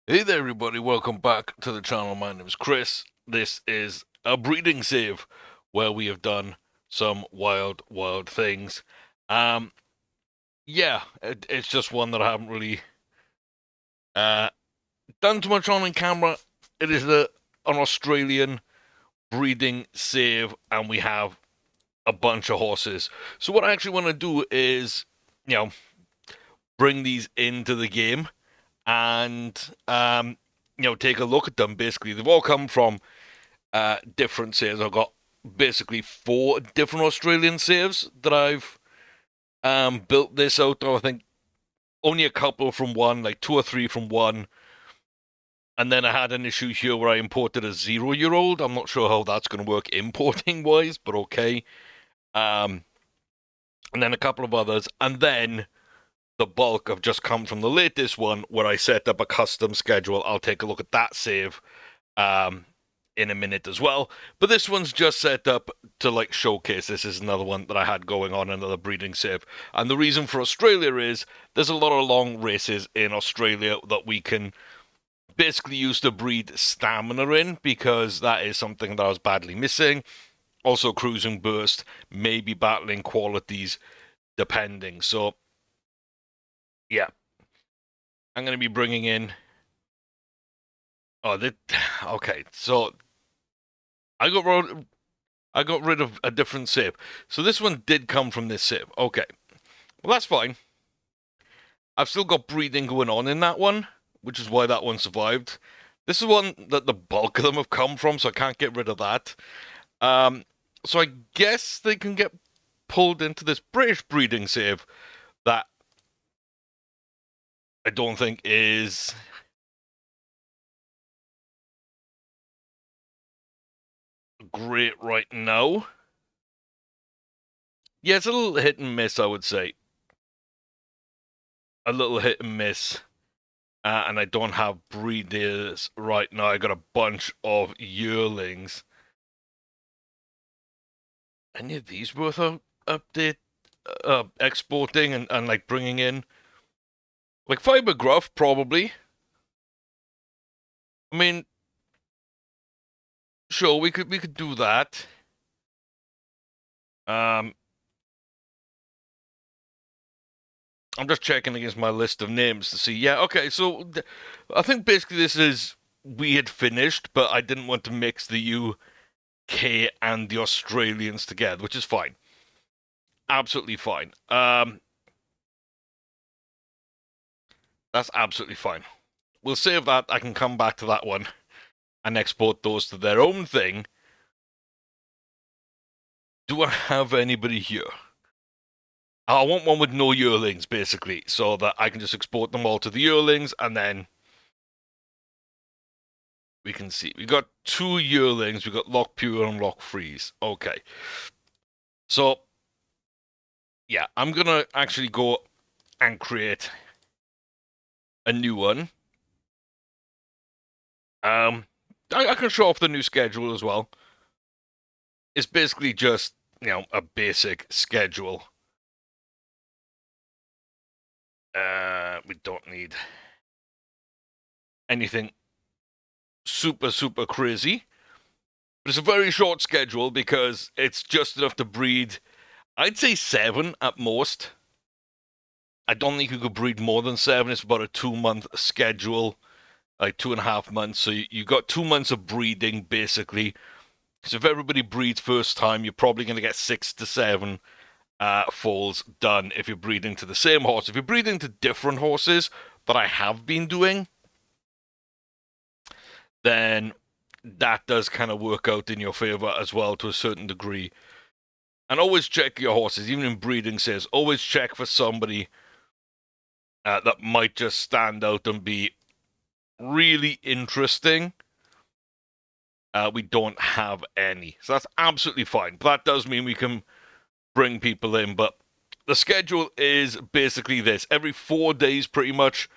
Hey there, everybody. Welcome back to the channel. My name is Chris. This is a breeding save where we have done some wild things. Um, it's just one that I haven't really uh, done too much on camera. It is an Australian breeding save, and we have a bunch of horses. So what I actually want to do is, you know, bring these into the game and take a look at them. Basically, they've all come from different saves. I've got basically four different Australian saves that I've built this out of. I think only a couple from one, like two or three from one. And then I had an issue here where I imported a 0-year old. I'm not sure how that's going to work importing wise, but okay. Um, and then a couple of others. And then the bulk have just come from the latest one where I set up a custom schedule. I'll take a look at that save um, in a minute as well. But this one's just set up to like showcase. This is another one that I had going on, another breeding save. And the reason for Australia is there's a lot of long races in Australia that we can basically use to breed stamina in, because that is something that I was badly missing. Also, cruising burst, maybe battling qualities, depending. So, yeah, I'm going to be bringing in. Oh, okay. So I got rid of a different save. So this one did come from this save. Okay. Well, that's fine. I've still got breeding going on in that one, which is why that one survived. This is one that the bulk of them have come from, so I can't get rid of that. Um, so I guess they can get pulled into this British breeding save that I don't think is great right now. Yeah, it's a little hit and miss, I would say. A little hit and miss. And I don't have breeders right now. I got a bunch of yearlings. Any of these worth update, exporting and like bringing in? Like fiber gruff, probably. I mean, sure, we could do that. Um, I'm just checking against my list of names to see. Yeah, okay. So I think basically this is we had finished, but I didn't want to mix the UK and the Australians together, which is fine. Absolutely fine. That's absolutely fine. We'll save that. I can come back to that one and export those to their own thing. Do I have anybody here? I want one with no yearlings, basically, so that I can just export them all to the yearlings, and then we can see. We got two yearlings. We got Lock Pure and Lock Freeze. Okay. So, yeah, I'm gonna actually go and create a new one. I can show off the new schedule as well. It's basically just, a basic schedule. We don't need anything super crazy. But it's a very short schedule because it's just enough to breed, I'd say 7 at most. I don't think you could breed more than 7. It's about a 2-month schedule, like 2.5 months. So you got 2 months of breeding, basically. So if everybody breeds first time, you're probably going to get 6 to 7 foals done if you're breeding to the same horse. If you're breeding to different horses that I have been doing, then that does kind of work out in your favor as well to a certain degree. And always check your horses, even in breeding says, always check for somebody that might just stand out and be really interesting. We don't have any, so that's absolutely fine. But that does mean we can bring people in, but the schedule is basically this. Every 4 days, pretty much,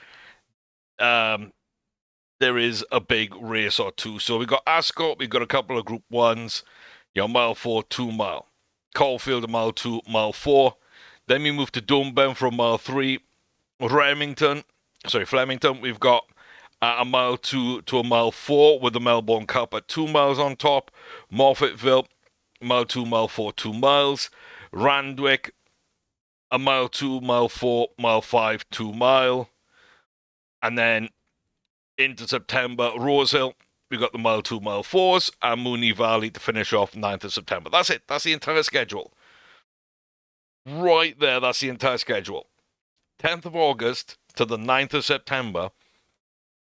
there is a big race or two. So we got Ascot, we've got a couple of Group 1s, mile 4, 2 mile. Caulfield, mile 2, mile 4. Then we move to Doomben for mile 3. Flemington, we've got at a mile 2 to a mile 4 with the Melbourne Cup at 2 miles on top. Morfettville, mile 2, mile 4, 2 miles. Randwick, a mile 2, mile 4, mile 5, 2 mile. And then into September, Rosehill, we got the mile 2, mile 4s, and Moonee Valley to finish off 9th of September. That's it. That's the entire schedule. Right there, that's the entire schedule. 10th of August to the 9th of September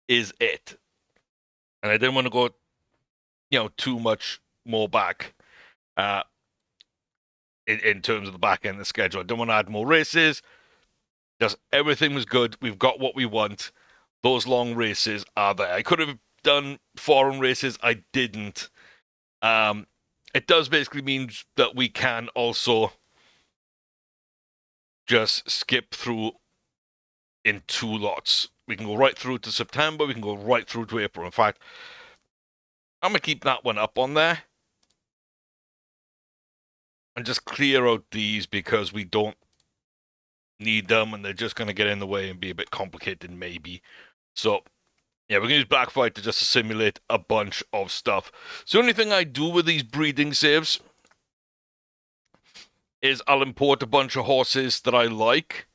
is it. And I didn't want to go, too much more back in terms of the back end of the schedule. I didn't want to add more races. Just everything was good. We've got what we want. Those long races are there. I could have done foreign races. I didn't. It does basically mean that we can also just skip through in 2 lots. We can go right through to September. We can go right through to April. In fact, I'm going to keep that one up on there. And just clear out these because we don't need them and they're just going to get in the way and be a bit complicated maybe. So, yeah, we're going to use Black Fight to just simulate a bunch of stuff. So the only thing I do with these breeding saves is I'll import a bunch of horses that I like,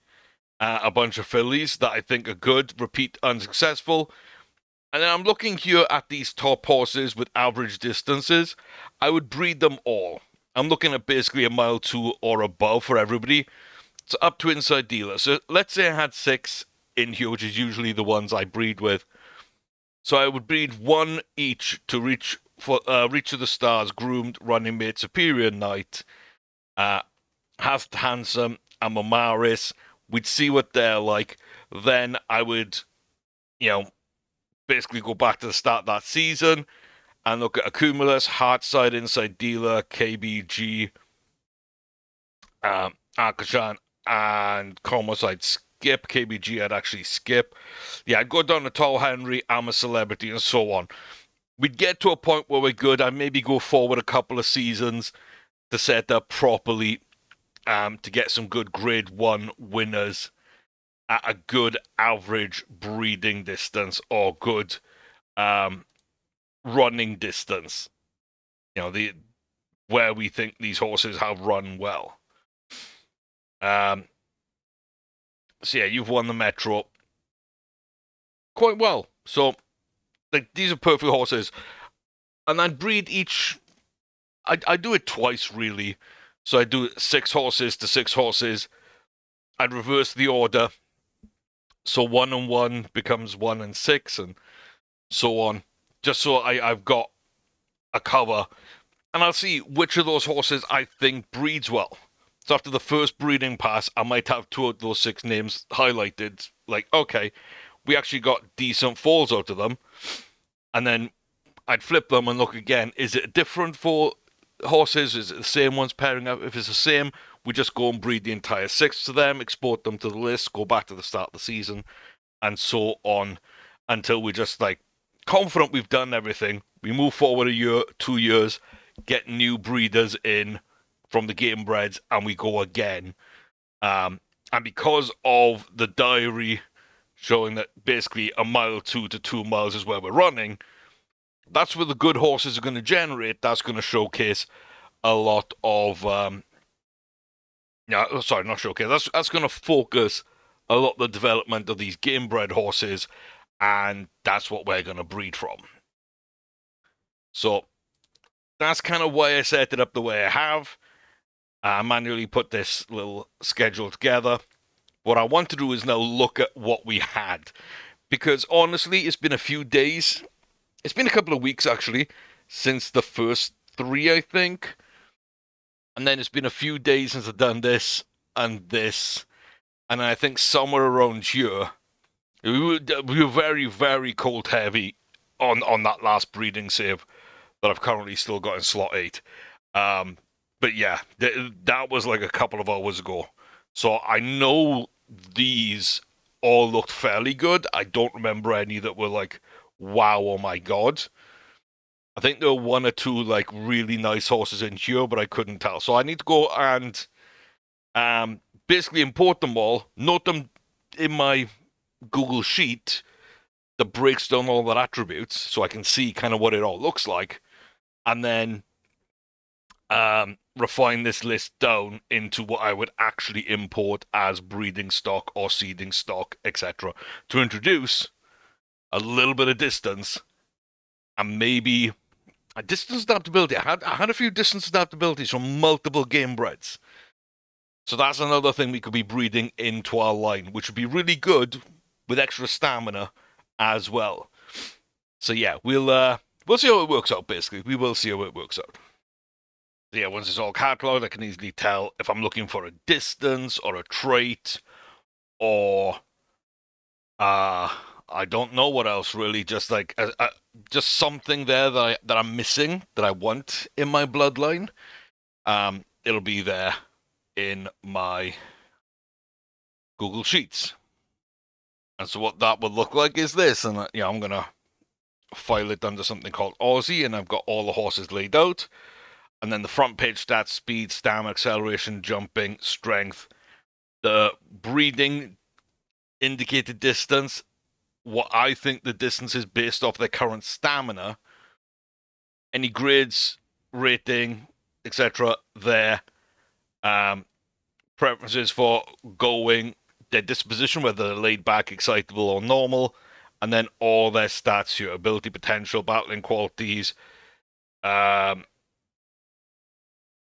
a bunch of fillies that I think are good, repeat unsuccessful. And then I'm looking here at these top horses with average distances. I would breed them all. I'm looking at basically a mile 2 or above for everybody. It's up to inside dealer. So let's say I had 6 in here, which is usually the ones I breed with. So I would breed 1 each to reach of the Stars, Groomed, Running Mate, Superior Knight, Hast Handsome, and Mamaris. We'd see what they're like. Then I would, basically go back to the start of that season and look at Accumulus, Heartside, Inside Dealer, KBG, Arkashan, and Comos I'd skip. KBG I'd actually skip. Yeah, I'd go down to Tall Henry, I'm a Celebrity, and so on. We'd get to a point where we're good. I'd maybe go forward a couple of seasons to set up properly, to get some good grade 1 winners at a good average breeding distance or good running distance. Where we think these horses have run well. So yeah, you've won the Metro quite well. So these are perfect horses, and I'd breed each. I do it twice really. So I do 6 horses to 6 horses. I'd reverse the order. So 1 and 1 becomes 1 and 6, and so on. Just so I've got a cover, and I'll see which of those horses I think breeds well. So after the first breeding pass, I might have 2 of those 6 names highlighted. Like, okay, we actually got decent falls out of them. And then I'd flip them and look again. Is it different for horses? Is it the same ones pairing up? If it's the same, we just go and breed the entire 6 to them, export them to the list, go back to the start of the season, and so on until we're just like confident we've done everything. We move forward a year, 2 years, get new breeders in from the game breds, and we go again. And because of the diary showing that basically a mile 2 to 2 miles is where we're running, that's where the good horses are going to generate. That's going to showcase a lot of not showcase. That's going to focus a lot of the development of these game bred horses, and that's what we're going to breed from. So that's kind of why I set it up the way I have. I manually put this little schedule together. What I want to do is now look at what we had, because honestly, it's been a few days. It's been a couple of weeks actually since the first 3, I think. And then it's been a few days since I've done this and this. And I think somewhere around here, we were very, very cold heavy on that last breeding save that I've currently still got in slot 8. But yeah, that was like a couple of hours ago. So I know these all looked fairly good. I don't remember any that were like, wow, oh my god. I think there were 1 or 2 like really nice horses in here, but I couldn't tell. So I need to go and basically import them all, note them in my Google Sheet, that breaks down all their attributes so I can see kind of what it all looks like, and then refine this list down into what I would actually import as breeding stock or seeding stock, etc., to introduce a little bit of distance and maybe a distance adaptability. I had a few distance adaptabilities from multiple game breds. So that's another thing we could be breeding into our line, which would be really good with extra stamina as well. So yeah, we'll see how it works out. Basically, we will see how it works out. So yeah, once it's all cataloged, I can easily tell if I'm looking for a distance or a trait or I don't know what else really. Just like just something there that I'm missing that I want in my bloodline. It'll be there in my Google Sheets. And so what that would look like is this, and I'm gonna file it under something called Aussie, and I've got all the horses laid out, and then the front page stats: speed, stamina, acceleration, jumping, strength, the breeding indicated distance, what I think the distance is based off their current stamina, any grades, rating, etc. There, preferences for going, their disposition, whether they're laid back, excitable, or normal, and then all their stats here: ability, potential, battling qualities,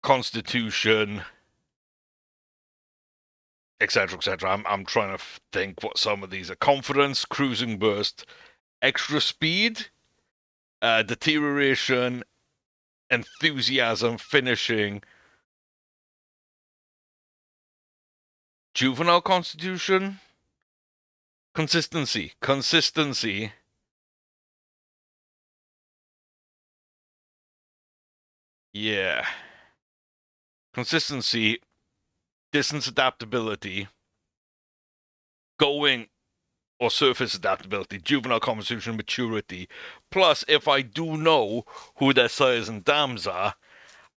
constitution, etc., etc. I'm trying to think what some of these are: confidence, cruising burst, extra speed, deterioration, enthusiasm, finishing, juvenile constitution, consistency. Yeah, consistency, distance adaptability, going or surface adaptability, juvenile constitution, maturity. Plus, if I do know who their sires and dams are,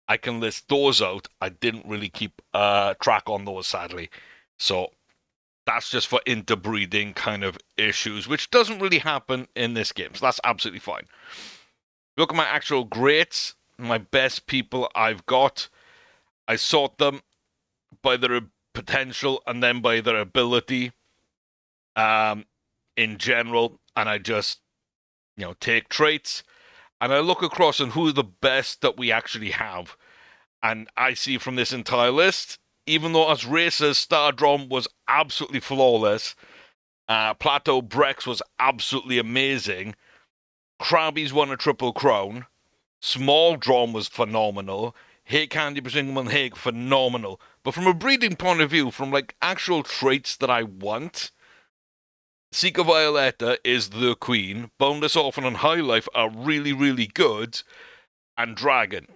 I can list those out. I didn't really keep track on those, sadly. So that's just for interbreeding kind of issues, which doesn't really happen in this game. So that's absolutely fine. Look at my actual greats, my best people I've got. I sort them by their potential and then by their ability in general. And I just, take traits and I look across on who the best that we actually have. And I see from this entire list, even though as racers, Stardrom was absolutely flawless, Plateau Brex was absolutely amazing, Krabby's won a triple crown, Small Drom was phenomenal, Hay Candy Brazilian Hague phenomenal. But from a breeding point of view, from like actual traits that I want, Seeker Violetta is the queen, Boneless Orphan and High Life are really, really good, and Dragon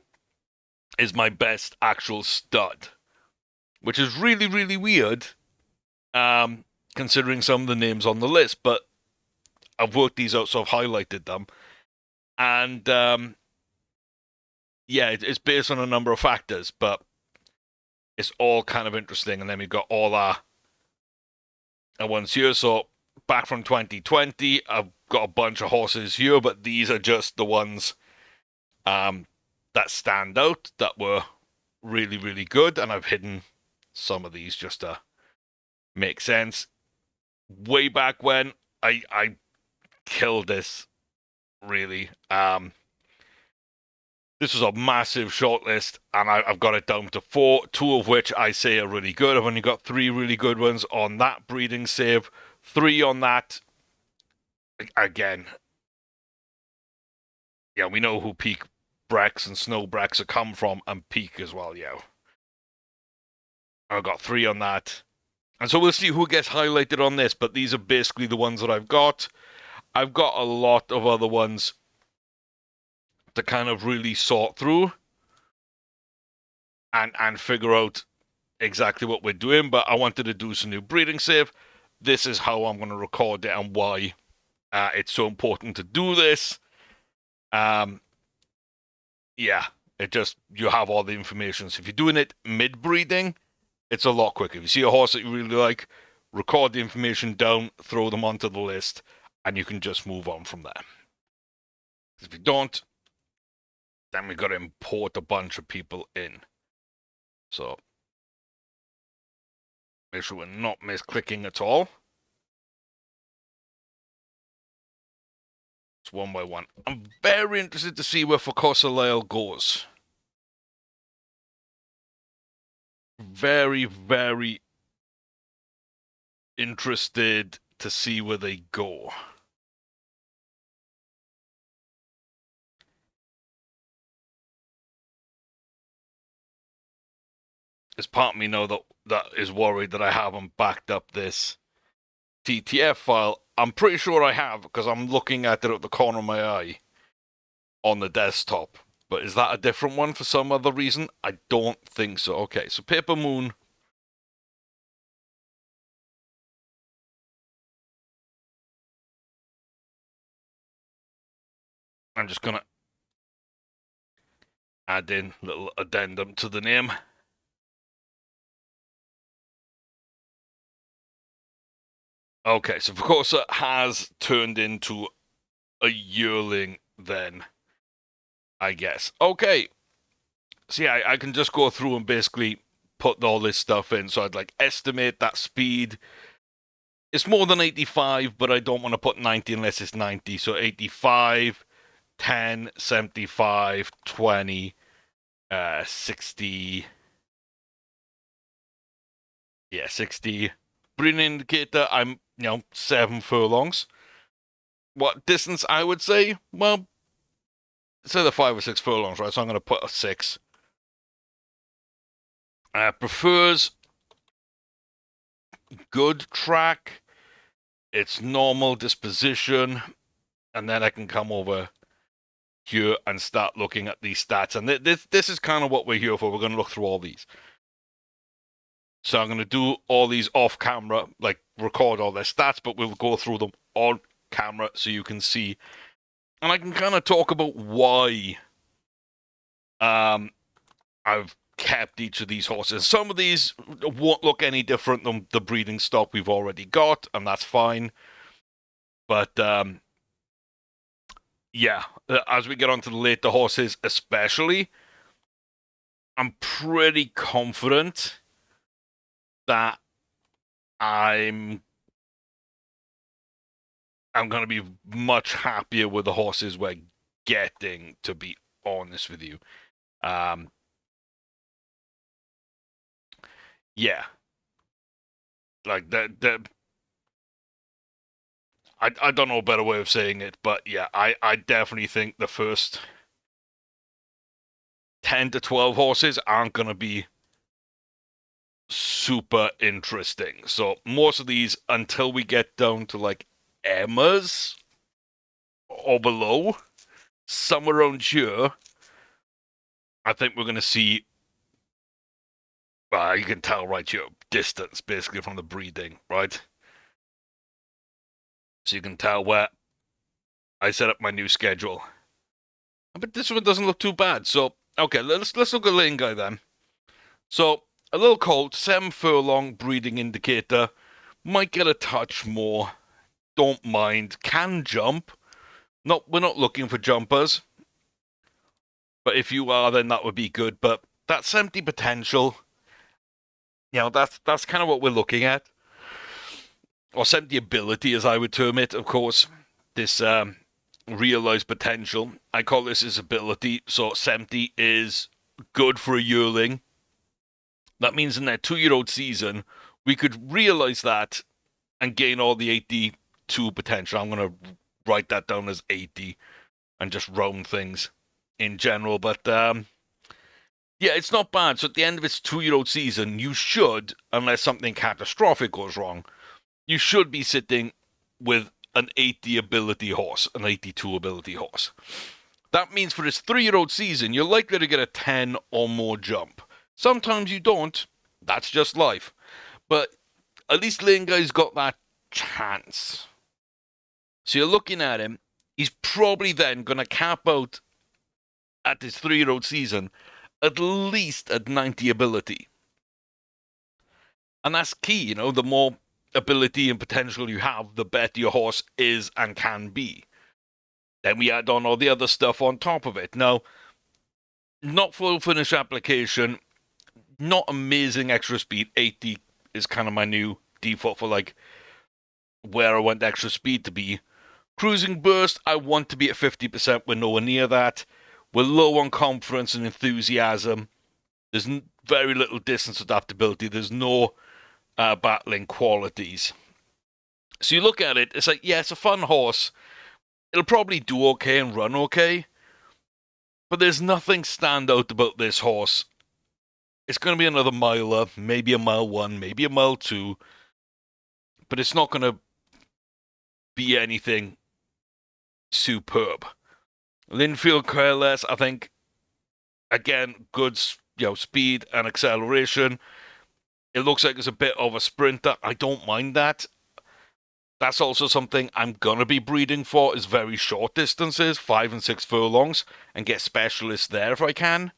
is my best actual stud, which is really, really weird, considering some of the names on the list. But I've worked these out, so I've highlighted them, and yeah, it's based on a number of factors, but it's all kind of interesting. And then we've got all our ones here. So back from 2020, I've got a bunch of horses here, but these are just the ones that stand out that were really, really good, and I've hidden some of these just to make sense. Way back when, I killed this, really. This was a massive shortlist, and I've got it down to 4, 2 of which I say are really good. I've only got 3 really good ones on that breeding save, 3 on that. Again, yeah, we know who Peak Brex and Snow Brex have come from, and Peak as well, yeah. I've got 3 on that. And so we'll see who gets highlighted on this, but these are basically the ones that I've got. I've got a lot of other ones to kind of really sort through and figure out exactly what we're doing, but I wanted to do some new breeding save. This is how I'm going to record it and why it's so important to do this. Yeah, it just, you have all the information. So if you're doing it mid-breeding, it's a lot quicker. If you see a horse that you really like, record the information down, throw them onto the list, and you can just move on from there. If you don't, then we've got to import a bunch of people in. So make sure we're not misclicking at all. It's one by one. I'm very interested to see where Focosalale goes. Very, very interested to see where they go. There's part of me now that is worried that I haven't backed up this TTF file. I'm pretty sure I have because I'm looking at it at the corner of my eye on the desktop. But is that a different one for some other reason? I don't think so. Okay, so Paper Moon. I'm just going to add in a little addendum to the name. Okay, so Vicosa has turned into a yearling then, I guess. Okay, so yeah, I can just go through and basically put all this stuff in. So I'd like estimate that speed. It's more than 85, but I don't want to put 90 unless it's 90. So 85, 10, 75, 20, 60. Yeah, 60. Breeding indicator, I'm, 7 furlongs. What distance I would say? Well, it's either 5 or 6 furlongs, right? So I'm going to put a 6. Prefers good track. It's normal disposition. And then I can come over here and start looking at these stats. And this is kind of what we're here for. We're going to look through all these. So I'm going to do all these off camera, like record all their stats, but we'll go through them on camera so you can see. And I can kind of talk about why I've kept each of these horses. Some of these won't look any different than the breeding stock we've already got, and that's fine. But yeah, as we get onto the later horses, especially, I'm pretty confident that I'm going to be much happier with the horses we're getting, to be honest with you. Yeah. Like that I don't know a better way of saying it, but yeah, I definitely think the first 10 to 12 horses aren't going to be super interesting. So most of these, until we get down to like Emma's or below, somewhere around here, I think we're going to see, you can tell right here, distance basically from the breeding, right? So you can tell where I set up my new schedule. But this one doesn't look too bad. So, okay, let's look at Lane Guy then. So, a little cold, 7 furlong breeding indicator. Might get a touch more. Don't mind. Can jump. We're not looking for jumpers. But if you are, then that would be good. But that's empty potential. That's kind of what we're looking at. Or empty ability, as I would term it, of course. This realized potential. I call this his ability. So 70 is good for a yearling. That means in their 2-year-old season, we could realize that and gain all the 82 potential. I'm going to write that down as 80 and just round things in general. But yeah, it's not bad. So at the end of its 2-year-old season, you should, unless something catastrophic goes wrong, you should be sitting with an 80 ability horse, an 82 ability horse. That means for its 3-year-old season, you're likely to get a 10 or more jump. Sometimes you don't. That's just life. But at least Lane Guy's got that chance. So you're looking at him. He's probably then going to cap out at his 3-year-old season at least at 90 ability. And that's key, the more ability and potential you have, the better your horse is and can be. Then we add on all the other stuff on top of it. Now, not full finish application, not amazing extra speed. 80 is kind of my new default for like where I want extra speed to be. Cruising burst, I want to be at 50%. We're nowhere near that. We're low on confidence and enthusiasm. There's very little distance adaptability. There's no battling qualities. So you look at it, it's like, yeah, it's a fun horse. It'll probably do okay and run okay. But there's nothing stand out about this horse. It's going to be another miler, maybe a mile 1, maybe a mile 2. But it's not going to be anything superb. Linfield Careless, I think, again, good speed and acceleration. It looks like it's a bit of a sprinter. I don't mind that. That's also something I'm going to be breeding for, is very short distances, 5 and 6 furlongs, and get specialists there if I can.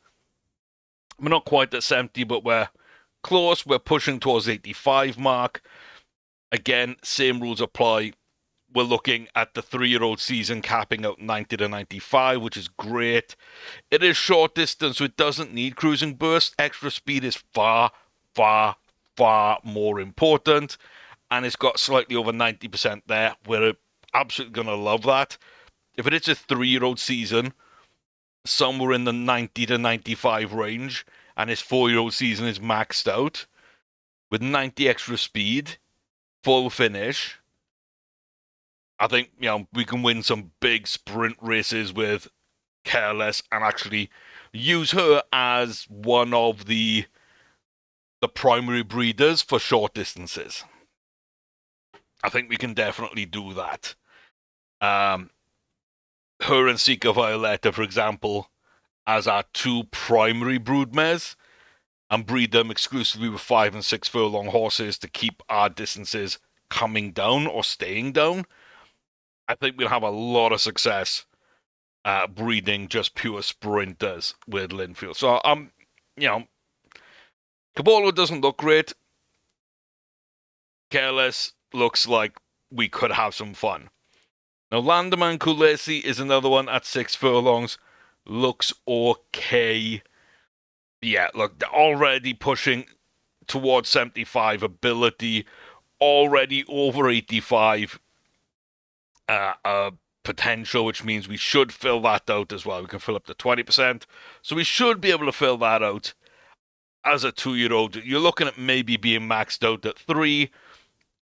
We're not quite at 70, but we're close. We're pushing towards the 85 mark. Again, same rules apply. We're looking at the 3-year-old season capping out 90 to 95, which is great. It is short distance, so it doesn't need cruising burst. Extra speed is far, far, far more important. And it's got slightly over 90% there. We're absolutely going to love that. If it is a 3-year-old season, somewhere in the 90 to 95 range, and his 4-year-old season is maxed out, with 90 extra speed, full finish, I think, we can win some big sprint races with Careless and actually use her as one of the primary breeders for short distances. I think we can definitely do that. Her and Seeker Violetta, for example, as our 2 primary broodmares, and breed them exclusively with 5 and 6 furlong horses to keep our distances coming down or staying down. I think we'll have a lot of success breeding just pure sprinters with Linfield. So, Cabolo doesn't look great. Careless looks like we could have some fun. Now, Landerman Kulesi is another one at 6 furlongs. Looks okay. Yeah, look, they're already pushing towards 75 ability, already over 85 potential, which means we should fill that out as well. We can fill up to 20%. So we should be able to fill that out as a 2-year-old. You're looking at maybe being maxed out at 3.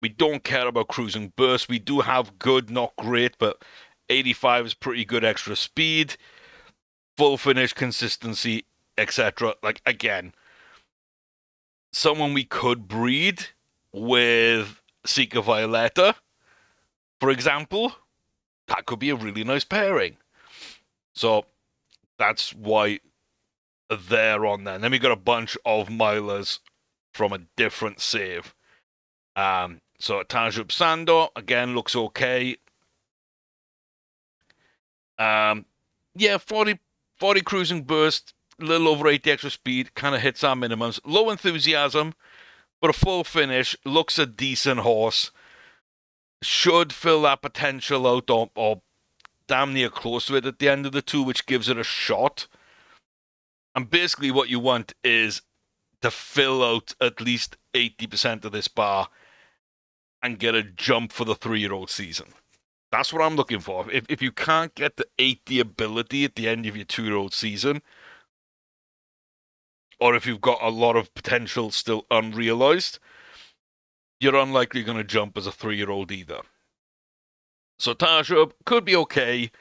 We don't care about cruising burst. We do have good, not great, but 85 is pretty good extra speed, full finish, consistency, etc. Like, again, someone we could breed with Seeker Violetta, for example, that could be a really nice pairing. So that's why they're on there. And then we got a bunch of milers from a different save. So Tajub Sando, again, looks okay. Yeah, 40 cruising burst, a little over 80 extra speed, kind of hits our minimums. Low enthusiasm, but a full finish, looks a decent horse. Should fill that potential out or damn near close to it at the end of the 2, which gives it a shot. And basically what you want is to fill out at least 80% of this bar and get a jump for the 3-year-old season. That's what I'm looking for. If you can't get the 80 ability at the end of your 2-year-old season, or if you've got a lot of potential still unrealized, you're unlikely going to jump as a 3-year-old either. So Tajub could be okay.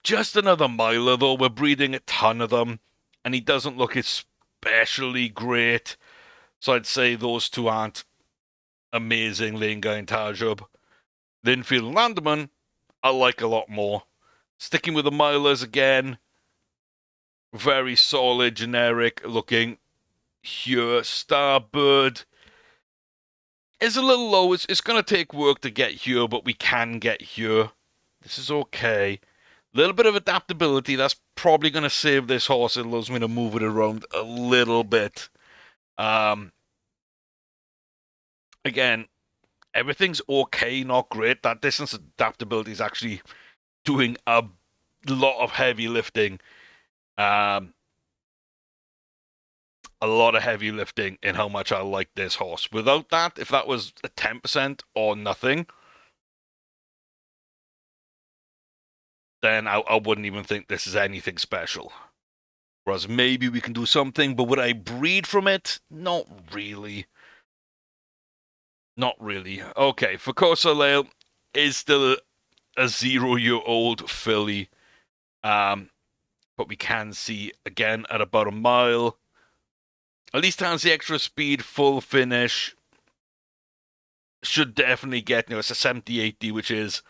Just another miler, though. We're breeding a ton of them, and he doesn't look especially great. So I'd say those 2 aren't amazing, Linga and Tajub. Linfield and Landerman, I like a lot more. Sticking with the milers again. Very solid, generic looking. Here, Starbird is a little low. It's going to take work to get here, but we can get here. This is okay. Little bit of adaptability. That's probably going to save this horse. It allows me to move it around a little bit. Again, Everything's okay, not great. That distance adaptability is actually doing a lot of heavy lifting. Um, a lot of heavy lifting in how much I like this horse. Without that, if that was a 10% or nothing, then I wouldn't even think this is anything special. Whereas maybe we can do something, but would I breed from it? Not really. Not really. Okay, for Corsalale is still a 0-year-old filly. But we can see again at about a mile. At least has the extra speed, full finish. Should definitely get, it's a 70-80, which is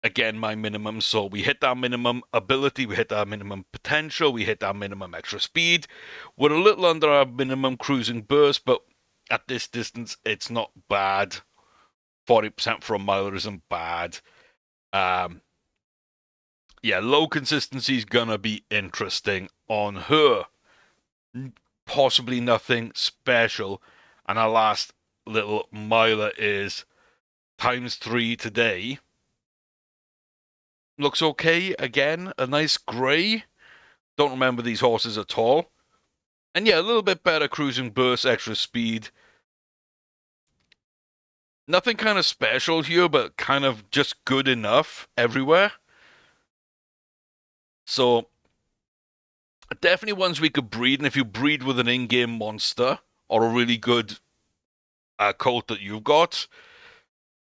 again my minimum. So we hit our minimum ability, we hit our minimum potential, we hit our minimum extra speed. We're a little under our minimum cruising burst, but at this distance, it's not bad. 40% for a miler isn't bad. Yeah, low consistency is gonna be interesting on her. Possibly nothing special. And our last little miler is ×3 today. Looks okay again, a nice grey. Don't remember these horses at all. And yeah, a little bit better cruising burst, extra speed. Nothing kind of special here, but kind of just good enough everywhere. So definitely ones we could breed, and if you breed with an in-game monster or a really good colt that you've got,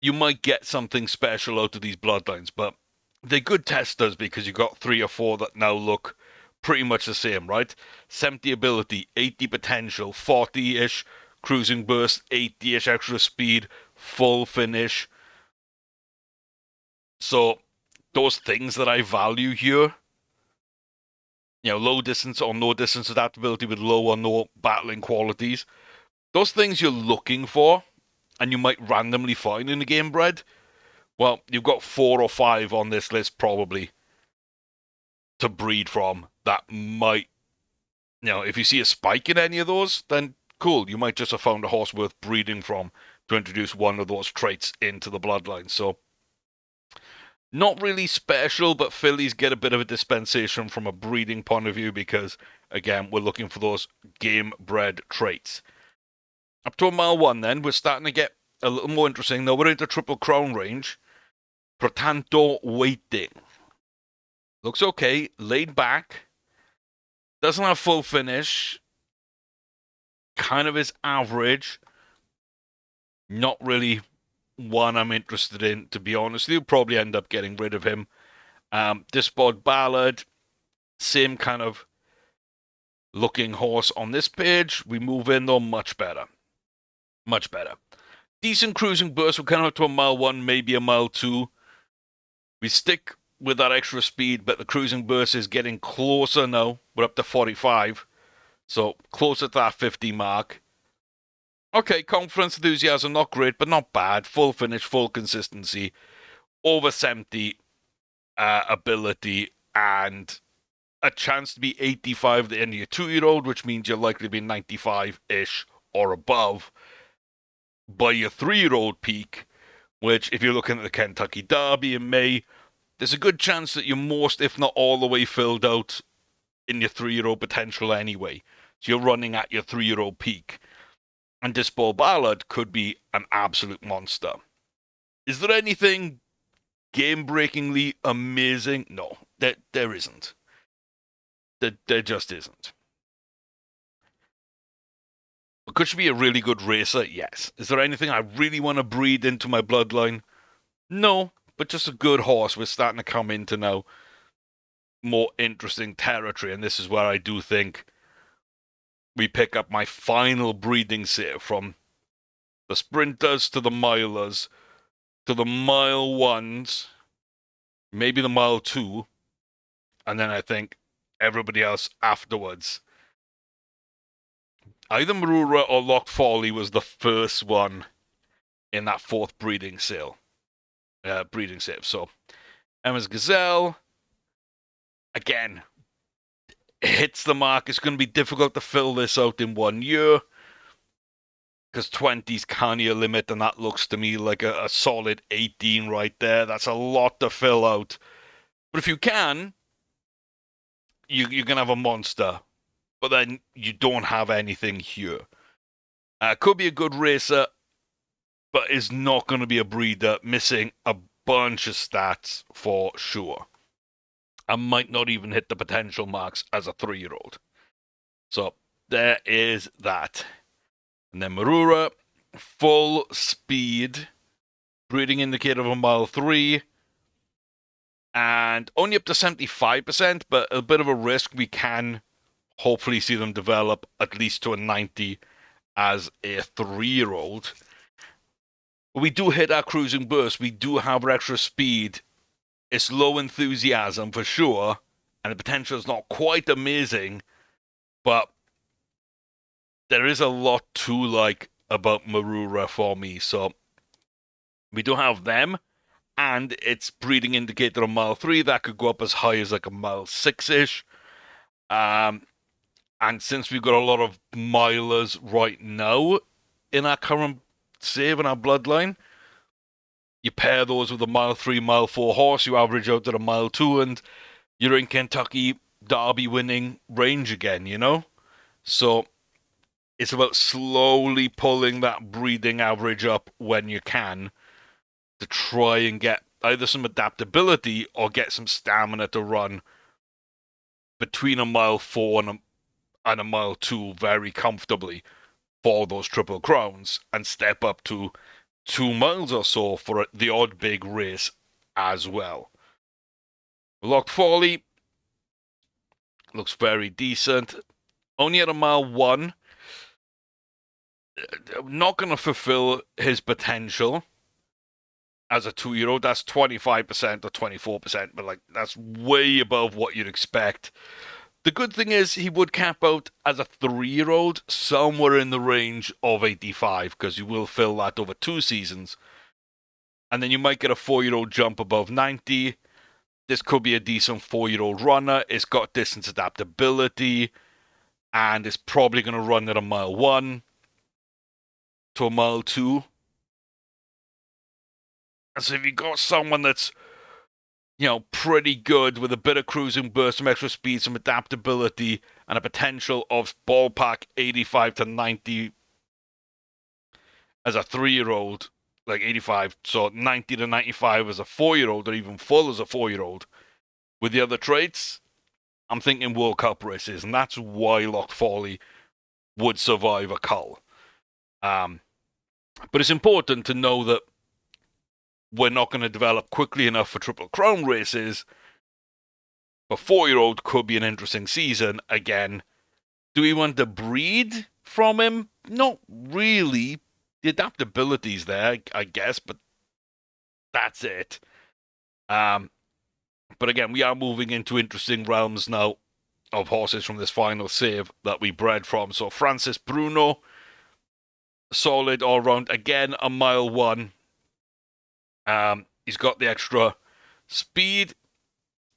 you might get something special out of these bloodlines. But they're good testers because you've got 3 or 4 that now look pretty much the same, right? 70 ability, 80 potential, 40-ish cruising burst, 80-ish extra speed, full finish. So those things that I value here, low distance or no distance adaptability with low or no battling qualities, those things you're looking for and you might randomly find in a game bred. Well, you've got 4 or 5 on this list probably to breed from that might, if you see a spike in any of those, then cool, you might just have found a horse worth breeding from to introduce one of those traits into the bloodline. So, not really special, but fillies get a bit of a dispensation from a breeding point of view because, again, we're looking for those game bred traits. Up to a mile 1, then, we're starting to get a little more interesting. Now, we're into Triple Crown range. Protanto waiting. Looks okay, laid back. Doesn't have full finish. Kind of is average. Not really one I'm interested in, to be honest. You'll probably end up getting rid of him. Disbod Ballard, same kind of looking horse on this page. We move in though, much better. Much better. Decent cruising burst. We're kind of up to a mile 1, maybe a mile 2. We stick with that extra speed, but the cruising burst is getting closer now. We're up to 45. So closer to that 50 mark. Okay, confidence, enthusiasm, not great, but not bad. Full finish, full consistency. Over 70 ability, and a chance to be 85 at the end of your 2-year-old, which means you're likely to be 95-ish or above by your 3-year-old peak, which, if you're looking at the Kentucky Derby in May, there's a good chance that you're most, if not all the way filled out in your 3-year-old potential anyway. So you're running at your 3-year-old peak. And Disball Ballard could be an absolute monster. Is there anything game-breakingly amazing? No, there isn't. There just isn't. But could she be a really good racer? Yes. Is there anything I really want to breed into my bloodline? No, but just a good horse. We're starting to come into now more interesting territory, and this is where I do think we pick up my final breeding set from the sprinters to the milers to the mile 1s, maybe the mile 2, and then I think everybody else afterwards. Either Marura or Loch Folly was the first one in that 4th breeding sale. Breeding save. So Emma's Gazelle, again, hits the mark. It's going to be difficult to fill this out in 1 year. because 20's kind of your limit, and that looks to me like a solid 18 right there. That's a lot to fill out. But if you can, you're going to have a monster. But then you don't have anything here. Could be a good racer, but is not going to be a breeder, missing a bunch of stats for sure. I might not even hit the potential marks as a 3-year-old. So there is that. And then Marura, full speed, breeding indicator of a mile 3, and only up to 75%, but a bit of a risk. We can hopefully see them develop at least to a 90 as a 3-year-old. We do hit our cruising burst. We do have extra speed. It's low enthusiasm for sure, and the potential is not quite amazing, but there is a lot to like about Marura for me. So we do have them, and its breeding indicator on mile 3 that could go up as high as like a mile 6-ish. And since we've got a lot of milers right now in our current save in our bloodline, you pair those with a mile 3, mile 4 horse, you average out at a mile 2, and you're in Kentucky Derby winning range again, you know? So it's about slowly pulling that breeding average up when you can to try and get either some adaptability or get some stamina to run between a mile 4 and a mile 2 very comfortably for those Triple Crowns and step up to 2 miles or so for the odd big race as well. Locked Folly looks very decent. Only at a mile 1. Not going to fulfill his potential as a 2-year-old. That's 25% or 24%, but like that's way above what you'd expect. The good thing is he would cap out as a 3-year-old somewhere in the range of 85, because you will fill that over 2 seasons. And then you might get a 4-year-old jump above 90. This could be a decent 4-year-old runner. It's got distance adaptability, and it's probably going to run at a mile 1 to a mile 2. And so if you got someone that's, you know, pretty good with a bit of cruising burst, some extra speed, some adaptability, and a potential of ballpark 85 to 90 as a 3-year-old, like 85, so 90 to 95 as a 4-year-old, or even full as a 4-year-old, with the other traits, I'm thinking World Cup races, and that's why Locked Folly would survive a cull. But it's important to know that we're not going to develop quickly enough for Triple Crown races. But 4-year-old could be an interesting season. Again, do we want to breed from him? Not really. The adaptability's there, I guess, but that's it. But again, we are moving into interesting realms now of horses from this final save that we bred from. So Francis Bruno, solid all round. Again, a mile 1. He's got the extra speed.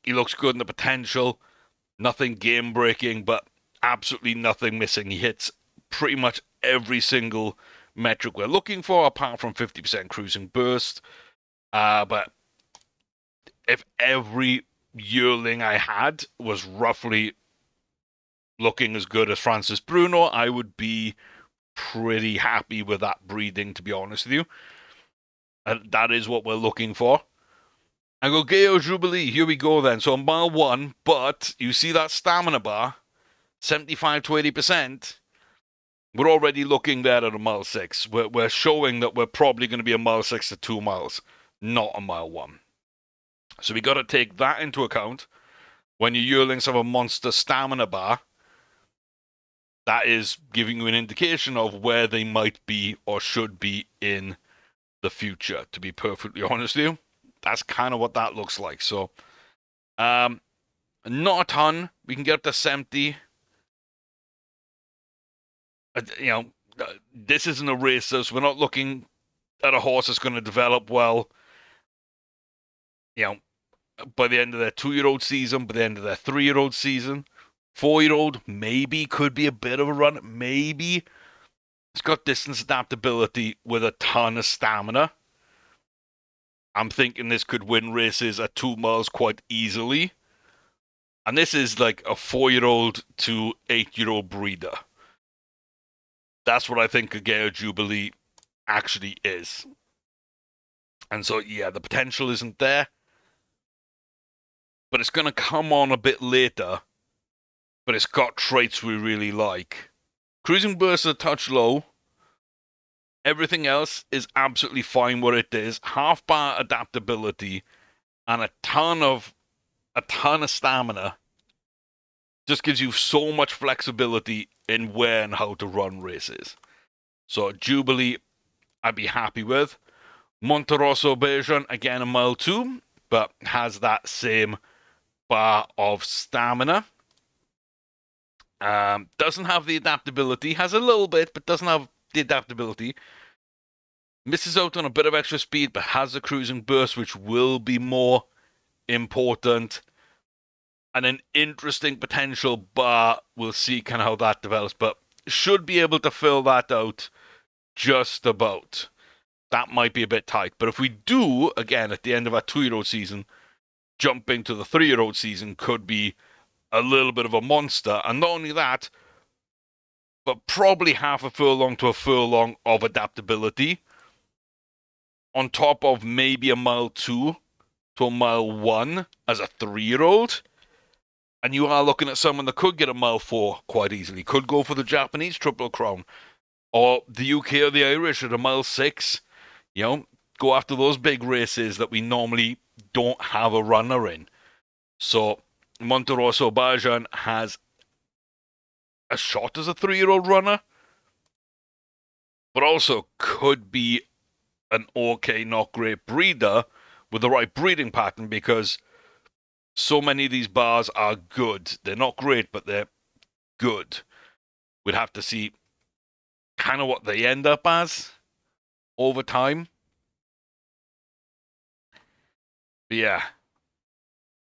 He looks good in the potential. Nothing game breaking, but absolutely nothing missing. He hits pretty much every single metric we're looking for, apart from 50% cruising burst. But if every yearling I had was roughly looking as good as Francis Bruno, I would be pretty happy with that breeding, to be honest with you. And that is what we're looking for. And Gogeo Jubilee, here we go then. So mile 1, but you see that stamina bar, 75 to 80%. We're already looking there at a mile 6. We're showing that we're probably going to be a mile 6 to 2 miles, not a mile 1. So we got to take that into account. When your yearlings have a monster stamina bar, that is giving you an indication of where they might be or should be in the future, to be perfectly honest with you. That's kind of what that looks like. So, not a ton. We can get up to 70. You know, this isn't a race, so we're not looking at a horse that's going to develop well, you know, by the end of their 2-year-old season, by the end of their 3-year-old season. 4-year-old maybe could be a bit of a run, maybe. It's got distance adaptability with a ton of stamina. I'm thinking this could win races at 2 miles quite easily. And this is like a 4-year-old to 8-year-old breeder. That's what I think a Gale Jubilee actually is. And so, yeah, the potential isn't there, but it's going to come on a bit later. But it's got traits we really like. Cruising burst is a touch low. Everything else is absolutely fine what it is. Half bar adaptability and a ton of stamina just gives you so much flexibility in where and how to run races. So Jubilee, I'd be happy with. Monterosso Bejan, again a mile 2, but has that same bar of stamina. Doesn't have the adaptability, has a little bit, but doesn't have the adaptability. Misses out on a bit of extra speed, but has a cruising burst, which will be more important. And an interesting potential bar. We'll see kind of how that develops, but should be able to fill that out just about. That might be a bit tight. But if we do, again, at the end of our 2-year-old season, jump into the 3-year-old season, could be a little bit of a monster. And not only that, but probably half a furlong to a furlong of adaptability, on top of maybe a mile 2 to a mile 1 as a 3-year-old. And you are looking at someone that could get a mile 4 quite easily. Could go for the Japanese Triple Crown. Or the UK or the Irish at a mile 6. You know, go after those big races that we normally don't have a runner in. So Monterosso Bajan has a shot as a 3-year-old runner, but also could be an okay, not great breeder with the right breeding pattern, because so many of these bars are good. They're not great, but they're good. We'd have to see kind of what they end up as over time. But yeah,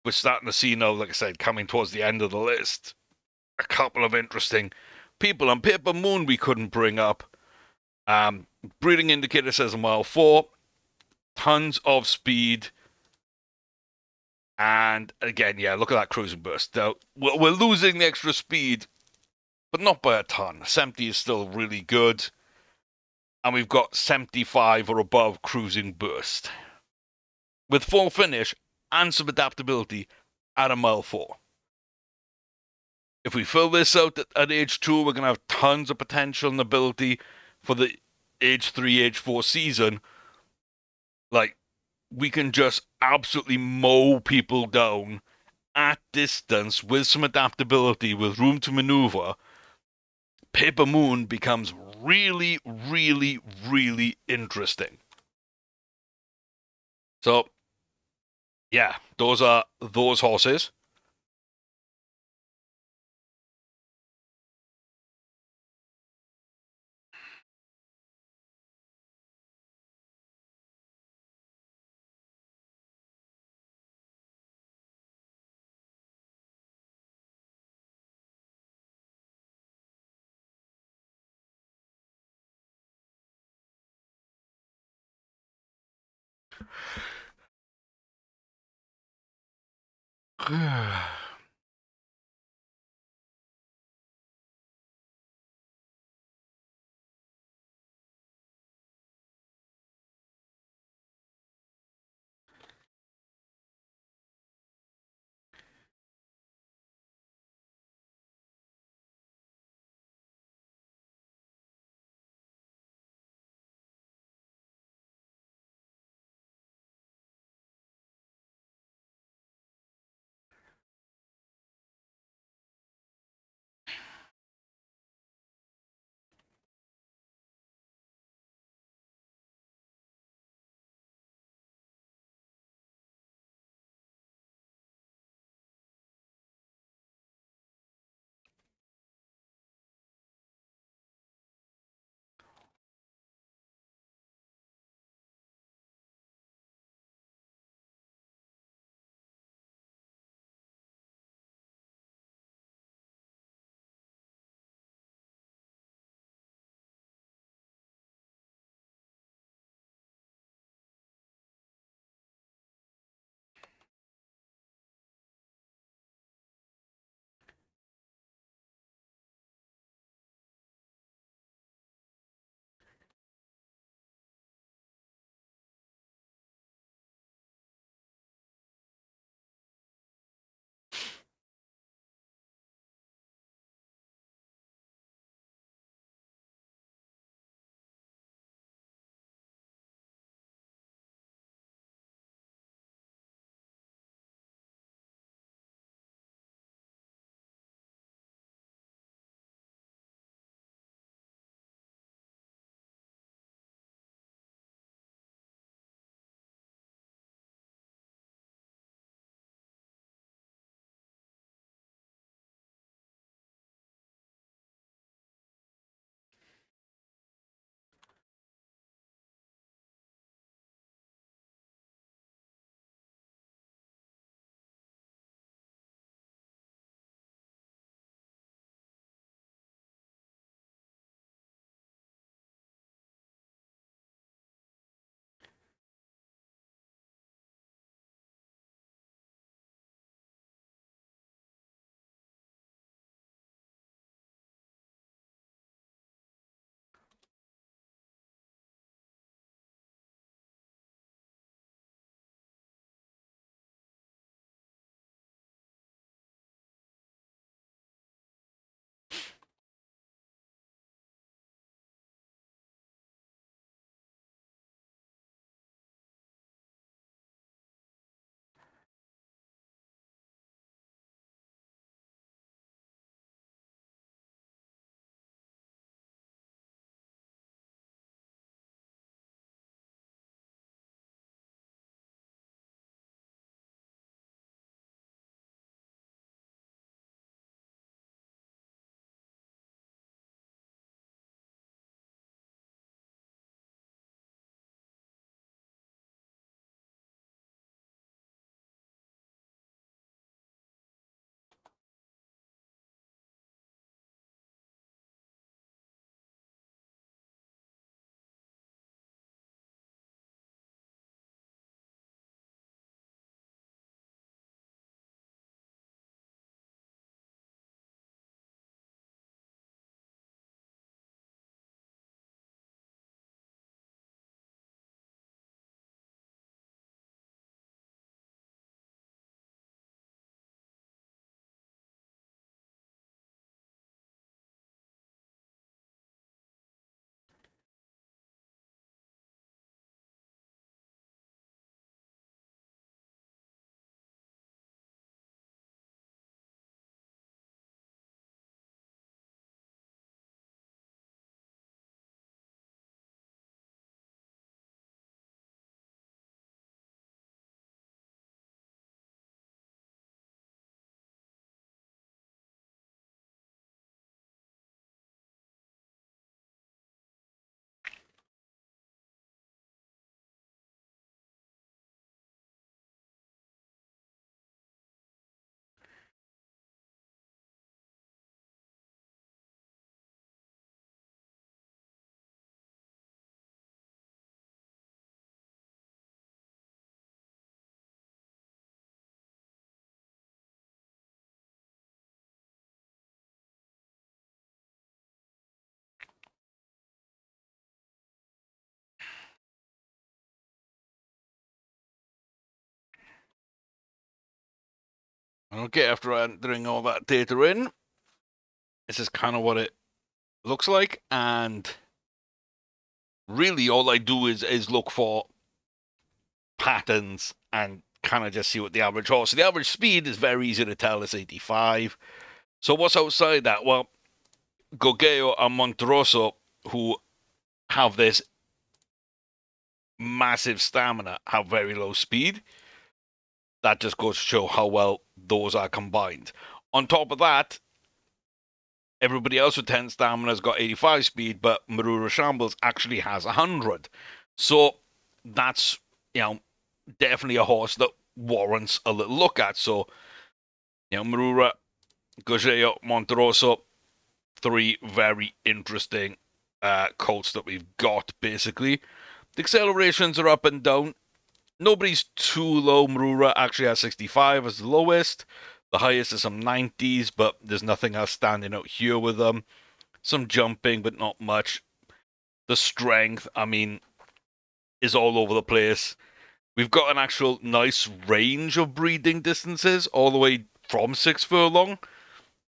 we're starting to see now, like I said, coming towards the end of the list, a couple of interesting people. On Paper Moon, we couldn't bring up. Breeding indicator says a mile 4, tons of speed. And again, yeah, look at that cruising burst. Now, we're losing the extra speed, but not by a ton. 70 is still really good. And we've got 75 or above cruising burst, with full finish and some adaptability at a mile 4. If we fill this out at age 2, we're going to have tons of potential and ability for the age 3, age 4 season. Like, we can just absolutely mow people down at distance with some adaptability, with room to maneuver. Paper Moon becomes really, really, really interesting. So, yeah, those are those horses. Okay, after entering all that data in, this is kind of what it looks like, and really all I do is look for patterns and kind of just see what the average horse. So the average speed is very easy to tell, it's 85. So what's outside that? Well, Gogeo and Monterosso, who have this massive stamina, have very low speed. That just goes to show how well those are combined. On top of that, everybody else with 10 stamina has got 85 speed, but Marura Shambles actually has 100. So that's, definitely a horse that warrants a little look at. So, Marura, Gogeo, Monterosso, three very interesting colts that we've got, basically. The accelerations are up and down. Nobody's too low. Marura actually has 65 as the lowest. The highest is some 90s, but there's nothing else standing out here with them. Some jumping, but not much. The strength, is all over the place. We've got an actual nice range of breeding distances, all the way from 6 furlong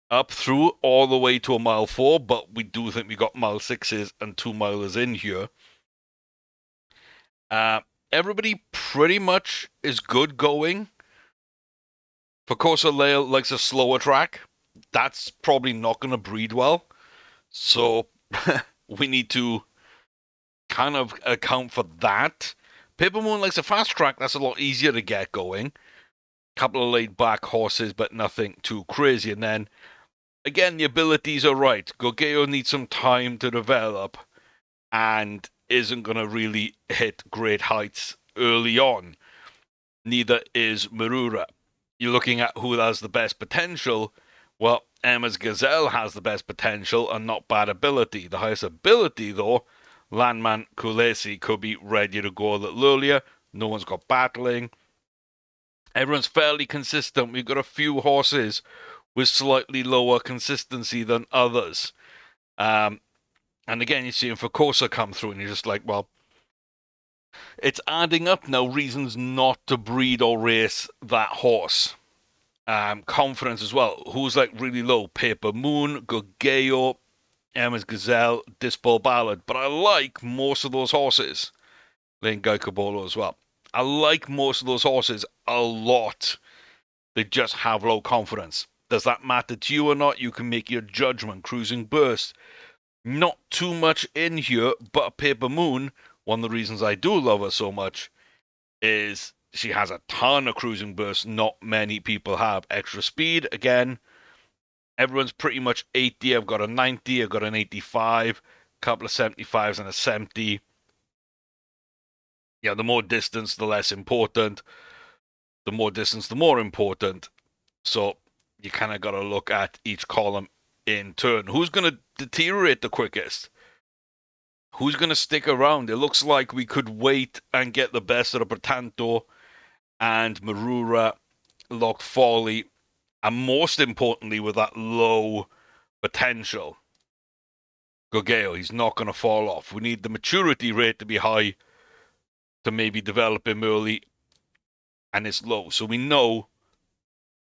up through all the way to a mile 4, but we do think we got mile 6s and 2 milers in here. Everybody pretty much is good going. Facosa Lail likes a slower track. That's probably not going to breed well. So we need to kind of account for that. Paper Moon likes a fast track. That's a lot easier to get going. Couple of laid back horses, but nothing too crazy. And then, again, the abilities are right. Gogeo needs some time to develop and isn't going to really hit great heights early on. Neither is Marura. You're looking at who has the best potential. Well, Emma's Gazelle has the best potential and not bad ability. The highest ability, though, Landman Kulesi could be ready to go a little earlier. No one's got battling. Everyone's fairly consistent. We've got a few horses with slightly lower consistency than others. And again, you're seeing Facosa come through, and you're just like, well, it's adding up now, reasons not to breed or race that horse. Confidence as well. Who's like really low? Paper Moon, Gogeo, Emma's Gazelle, Dispel Ballad. But I like most of those horses. Lane Guy Cabolo as well. I like most of those horses a lot. They just have low confidence. Does that matter to you or not? You can make your judgment. Cruising Burst. Not too much in here, but Paper Moon, one of the reasons I do love her so much is she has a ton of cruising burst. Not many people have. Extra speed, again, everyone's pretty much 80. I've got a 90, I've got an 85, a couple of 75s and a 70. The more distance, the less important. The more distance, the more important. So you kind of got to look at each column in turn. Who's going to deteriorate the quickest? Who's going to stick around? It looks like we could wait and get the best of the Portanto and Marura, Locked Folly, and most importantly, with that low potential, Gogeo, he's not going to fall off. We need the maturity rate to be high to maybe develop him early, and it's low. So we know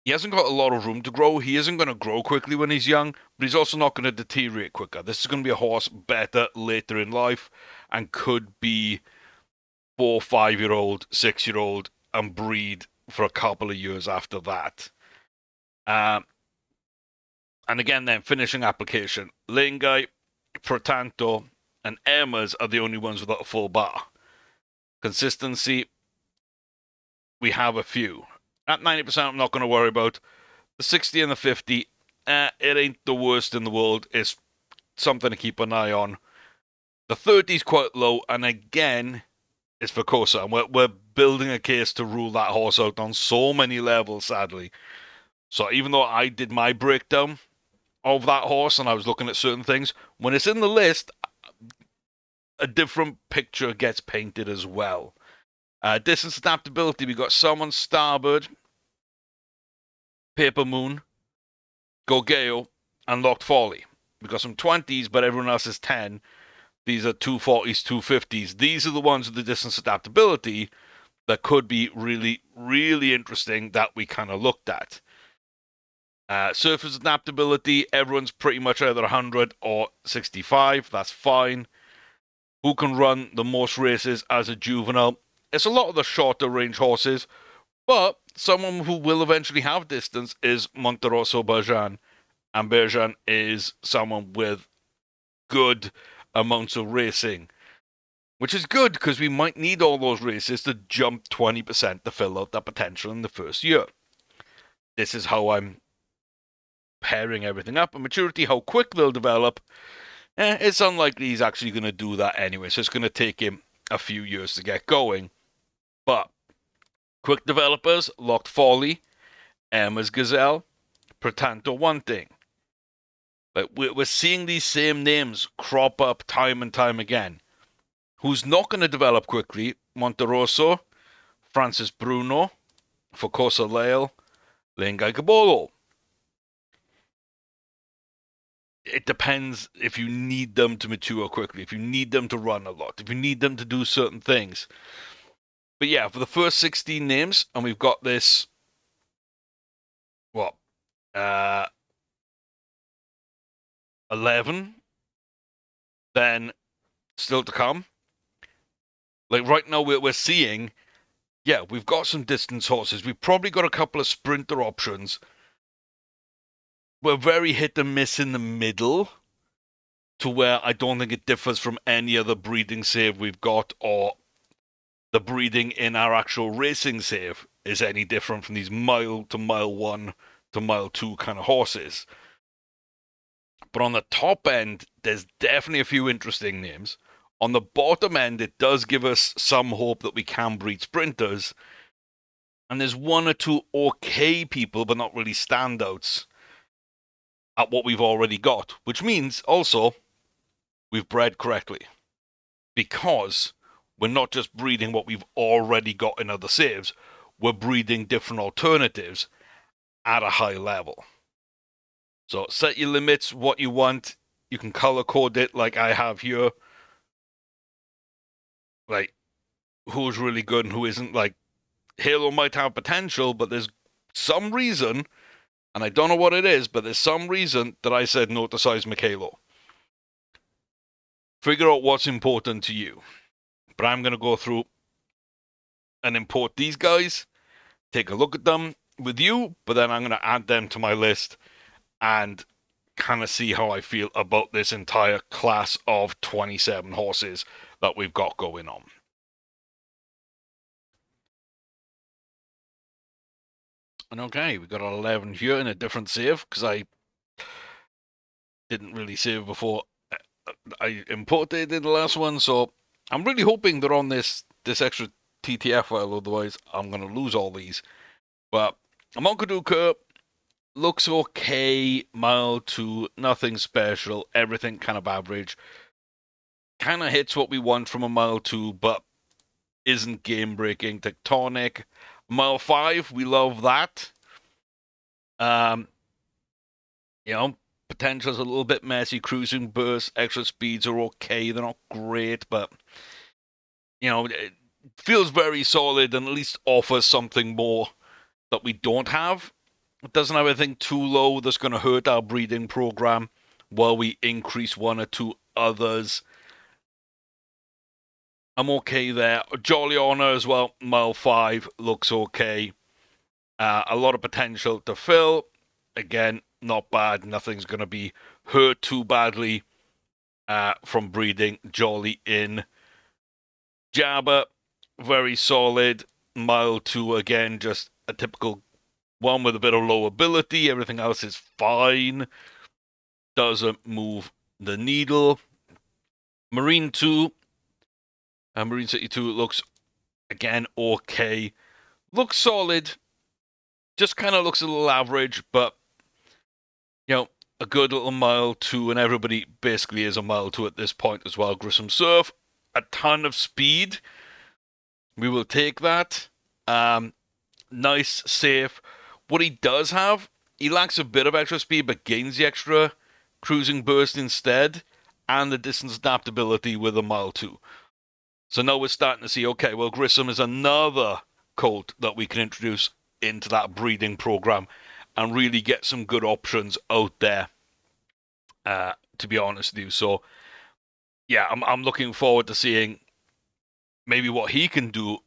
he hasn't got a lot of room to grow. He isn't going to grow quickly when he's young, but he's also not going to deteriorate quicker. This is going to be a horse better later in life and could be 4, 5-year-old, 6-year-old, and breed for a couple of years after that. And again, then finishing application. Lane Guy, Portanto, and Emma's are the only ones without a full bar. Consistency, we have a few. At 90%, I'm not going to worry about. The 60 and the 50, it ain't the worst in the world. It's something to keep an eye on. The 30 is quite low, and again, it's for Cosa. And we're building a case to rule that horse out on so many levels, sadly. So even though I did my breakdown of that horse and I was looking at certain things, when it's in the list, a different picture gets painted as well. Distance adaptability, we got Someone Starboard, Paper Moon, Gogeo, and Locked Folly. We got some 20s, but everyone else is 10. These are 240s, 250s. These are the ones with the distance adaptability that could be really, really interesting that we kind of looked at. Surface adaptability, everyone's pretty much either 100 or 65. That's fine. Who can run the most races as a juvenile? It's a lot of the shorter range horses, but someone who will eventually have distance is Monterosso Berjan. And Berjan is someone with good amounts of racing, which is good because we might need all those races to jump 20% to fill out that potential in the first year. This is how I'm pairing everything up. And maturity, how quick they'll develop, it's unlikely he's actually going to do that anyway. So it's going to take him a few years to get going. But quick developers, Locked Folly, Emma's Gazelle, Pretanto One Thing. But we're seeing these same names crop up time and time again. Who's not going to develop quickly? Monterosso, Francis Bruno, Focosa Leal, Lengai Cabolo. It depends if you need them to mature quickly, if you need them to run a lot, if you need them to do certain things. But yeah, for the first 16 names, and we've got this, what, 11, then still to come. Like right now, we're seeing, yeah, we've got some distance horses. We've probably got a couple of sprinter options. We're very hit and miss in the middle, to where I don't think it differs from any other breeding save we've got, or the breeding in our actual racing save is any different from these mile to mile 1 to mile 2 kind of horses. But on the top end, there's definitely a few interesting names. On the bottom end, it does give us some hope that we can breed sprinters. And there's one or two okay people, but not really standouts at what we've already got. Which means also we've bred correctly. Because we're not just breeding what we've already got in other saves, we're breeding different alternatives at a high level. So set your limits, what you want. You can color code it like I have here. Like, who's really good and who isn't. Like, Halo might have potential, but there's some reason, and I don't know what it is, but there's some reason that I said no to Seismic Halo. Figure out what's important to you. But I'm going to go through and import these guys, take a look at them with you, but then I'm going to add them to my list and kind of see how I feel about this entire class of 27 horses that we've got going on. And okay, we got 11 here in a different save because I didn't really save before I imported in the last one, so I'm really hoping they're on this extra TTF file, otherwise I'm going to lose all these. But Amonkadooka looks okay, mild to nothing special, everything kind of average. Kind of hits what we want from a mile 2, but isn't game breaking. Tectonic. Mile 5, we love that. You know, potential's a little bit messy. Cruising bursts, extra speeds are okay. They're not great, but you know, it feels very solid and at least offers something more that we don't have. It doesn't have anything too low that's going to hurt our breeding program while we increase one or two others. I'm okay there. Jolly Honor as well, mile 5 looks okay. A lot of potential to fill. Again, not bad. Nothing's going to be hurt too badly from breeding Jolly in. Jabba, very solid. Mile 2, again, just a typical one with a bit of low ability. Everything else is fine. Doesn't move the needle. Marine 2. Marine City 2 looks, again, okay. Looks solid. Just kind of looks a little average, but, you know, a good little mile 2, and everybody basically is a mile 2 at this point as well. Grissom Surf, a ton of speed. We will take that. Nice, safe. What he does have, he lacks a bit of extra speed, but gains the extra cruising burst instead, and the distance adaptability with a mile 2. So now we're starting to see, okay, well, Grissom is another colt that we can introduce into that breeding program. and really get some good options out there, to be honest with you. So, yeah, I'm looking forward to seeing maybe what he can do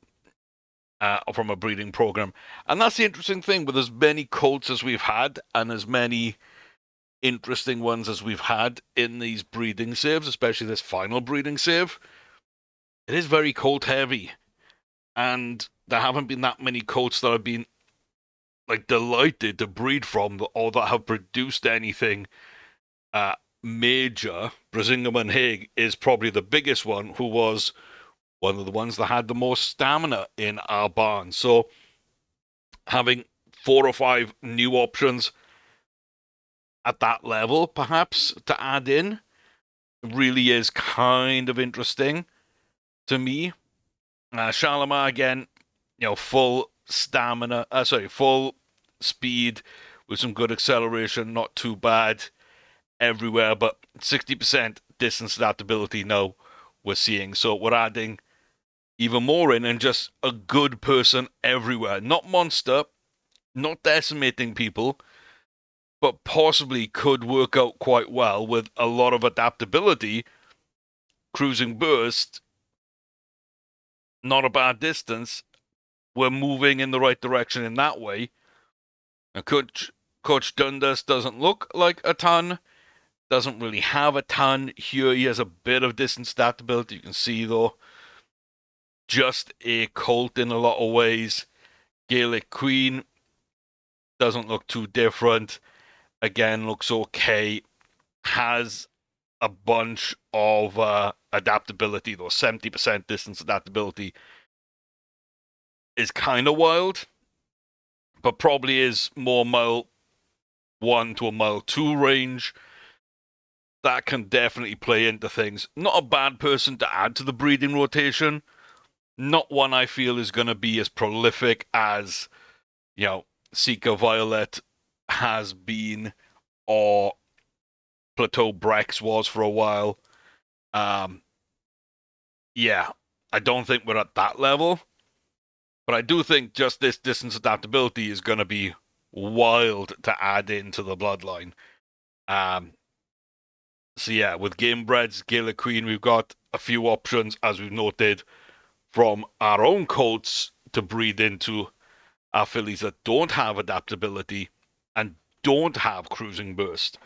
from a breeding program. And that's the interesting thing with as many colts as we've had and as many interesting ones as we've had in these breeding saves, especially this final breeding save. It is very colt heavy, and there haven't been that many colts that have been like delighted to breed from or that have produced anything major. Brisingham and Haig is probably the biggest one, who was one of the ones that had the most stamina in our barn. So having 4 or 5 new options at that level, perhaps, to add in, really is kind of interesting to me. Shalimar, again, full stamina, full speed with some good acceleration, not too bad everywhere, but 60% distance adaptability now we're seeing. So we're adding even more in, and just a good person everywhere. Not monster, not decimating people, but possibly could work out quite well with a lot of adaptability. Cruising burst, not a bad distance. We're moving in the right direction in that way. And Coach Dundas doesn't look like a ton, doesn't really have a ton here. He has a bit of distance adaptability, you can see though. Just a colt in a lot of ways. Gaelic Queen doesn't look too different. Again, looks okay. Has a bunch of adaptability though. 70% distance adaptability is kind of wild, but probably is more mile 1 to a mile 2 range. That can definitely play into things. Not a bad person to add to the breeding rotation. Not one I feel is going to be as prolific as, Seeker Violet has been, or Plateau Brex was for a while. Yeah, I don't think we're at that level, but I do think just this distance adaptability is going to be wild to add into the bloodline. So yeah, with Gamebreds, Gaelic Queen, we've got a few options, as we've noted, from our own colts to breed into our fillies that don't have adaptability and don't have cruising burst.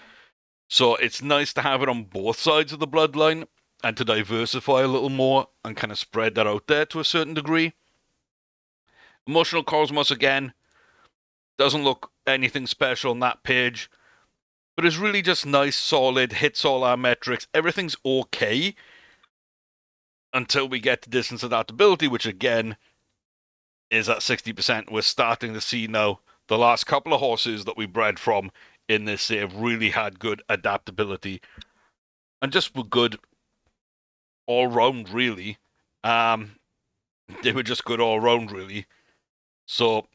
So it's nice to have it on both sides of the bloodline and to diversify a little more and kind of spread that out there to a certain degree. Emotional Cosmos, again, doesn't look anything special on that page, but it's really just nice, solid, hits all our metrics. Everything's okay until we get to distance adaptability, which again is at 60%. We're starting to see now the last couple of horses that we bred from in this save really had good adaptability and just were good all round, really. They were just good all round, really. So,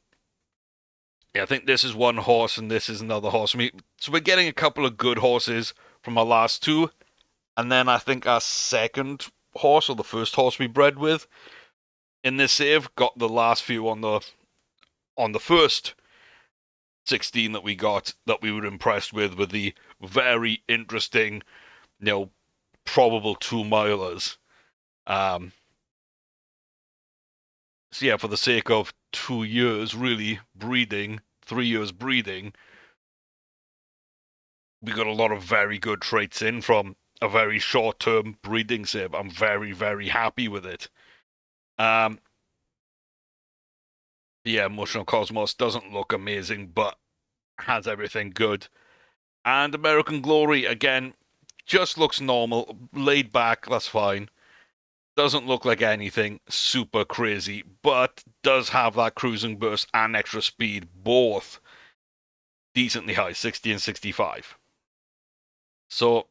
yeah, I think this is one horse and this is another horse. So we're getting a couple of good horses from our last two, and then I think our second horse, or the first horse we bred with in this save, got the last few on the first 16 that we got, that we were impressed with the very interesting, probable 2 milers. So yeah, for the sake of 2 years, really breeding, 3 years breeding, we got a lot of very good traits in from a very short-term breeding save. I'm very, very happy with it. Yeah, Emotional Cosmos doesn't look amazing, but has everything good. And American Glory, again, just looks normal, laid back, that's fine. Doesn't look like anything super crazy, but does have that cruising burst and extra speed, both decently high, 60 and 65. So,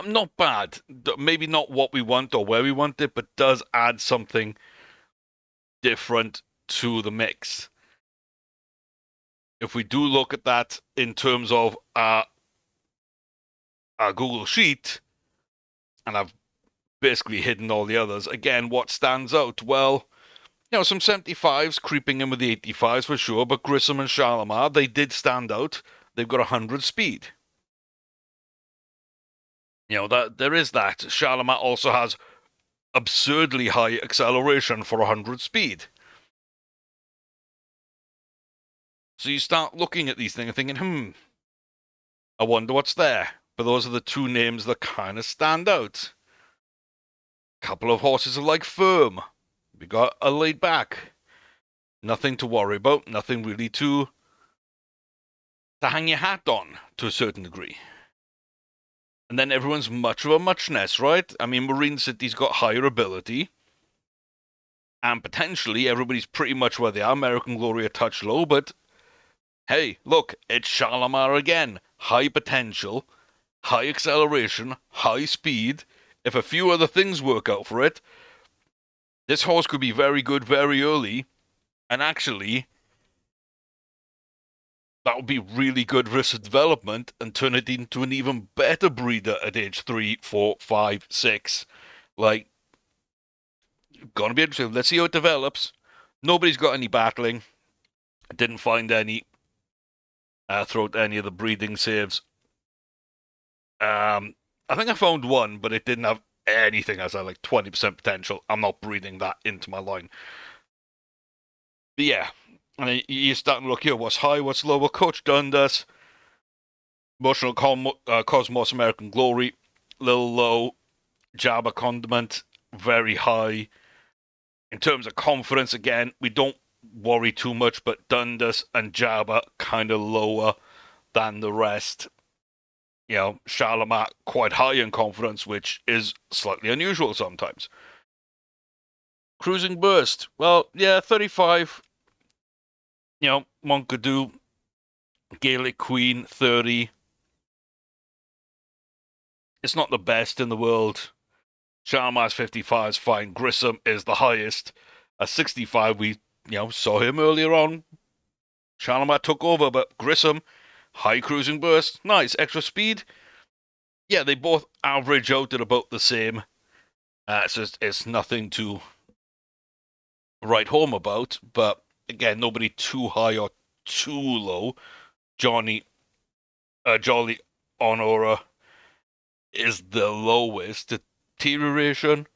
not bad. Maybe not what we want or where we want it, but does add something different to the mix. If we do look at that in terms of our Google Sheet, and I've basically hidden all the others, again, what stands out? Well, Some 75s creeping in with the 85s for sure, but Grissom and Shalimar, they did stand out. They've got 100 speed. That there is that. Shalimar also has absurdly high acceleration for 100 speed. So you start looking at these things and thinking, I wonder what's there. But those are the two names that kind of stand out. A couple of horses are like firm. We got a laid back. Nothing to worry about. Nothing really to hang your hat on to a certain degree. And then everyone's much of a muchness, right? I mean, Marine City's got higher ability. And potentially everybody's pretty much where they are. American Glory a touch low, but hey, look, it's Shalimar again. High potential, high acceleration, high speed. If a few other things work out for it, this horse could be very good very early. And actually, that would be really good for its development and turn it into an even better breeder at age 3, 4, 5, 6. Like, gonna be interesting. Let's see how it develops. Nobody's got any battling. I didn't find any throughout any of the breeding saves. I think I found one, but it didn't have anything as like 20% potential. I'm not breeding that into my line. But yeah, and you're starting to look here. What's high? What's low? Well, Coach Dundas, Emotional Cosmos, American Glory, little low. Jabba Condiment, very high. In terms of confidence, again, we don't worry too much, but Dundas and Jabba kind of lower than the rest. Shalimar quite high in confidence, which is slightly unusual sometimes. Cruising Burst, well, yeah, 35. Monkadoo, Gaelic Queen, 30. It's not the best in the world. Shalimar's 55 is fine. Grissom is the highest. At 65, we saw him earlier on. Shalimar took over, but Grissom, high cruising burst, nice extra speed. Yeah, they both average out at about the same. So it's nothing to write home about. But again, nobody too high or too low. Jolly Honora is the lowest. Deterioration,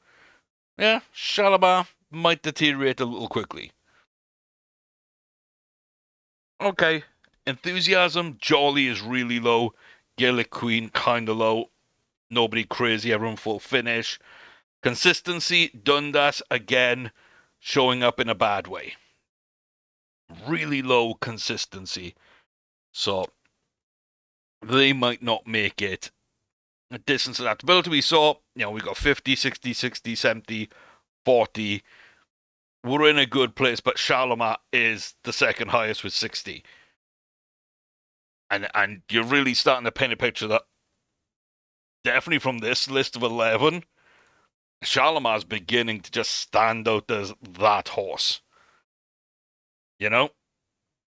yeah, Shalimar might deteriorate a little quickly. Okay. Enthusiasm, Jolly is really low. Gaelic Queen, kinda low. Nobody crazy, everyone full finish. Consistency, Dundas, again, showing up in a bad way. Really low consistency. So, they might not make it. Distance adaptability, we saw, we got 50, 60, 60, 70, 40. We're in a good place, but Shalimar is the second highest with 60. And you're really starting to paint a picture that definitely from this list of 11, Shalimar's beginning to just stand out as that horse.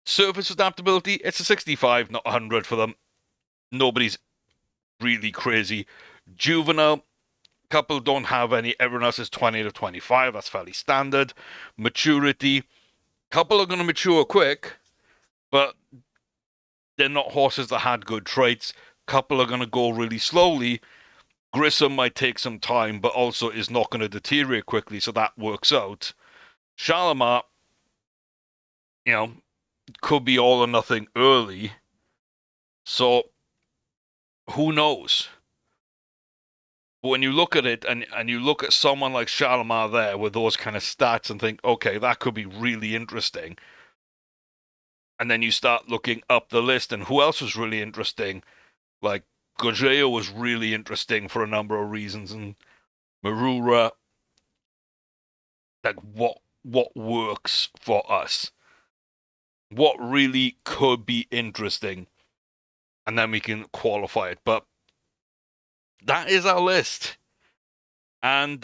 Surface adaptability, it's a 65, not 100 for them. Nobody's really crazy. Juvenile, couple don't have any. Everyone else is 20 to 25. That's fairly standard. Maturity, couple are going to mature quick, but they're not horses that had good traits. Couple are going to go really slowly. Grissom might take some time, but also is not going to deteriorate quickly, so that works out. Shalimar, could be all or nothing early. So who knows? But when you look at it and you look at someone like Shalimar there with those kind of stats and think, okay, that could be really interesting. And then you start looking up the list and who else was really interesting? Like Gojeo was really interesting for a number of reasons, and Marura, like what works for us? What really could be interesting? And then we can qualify it. But that is our list. And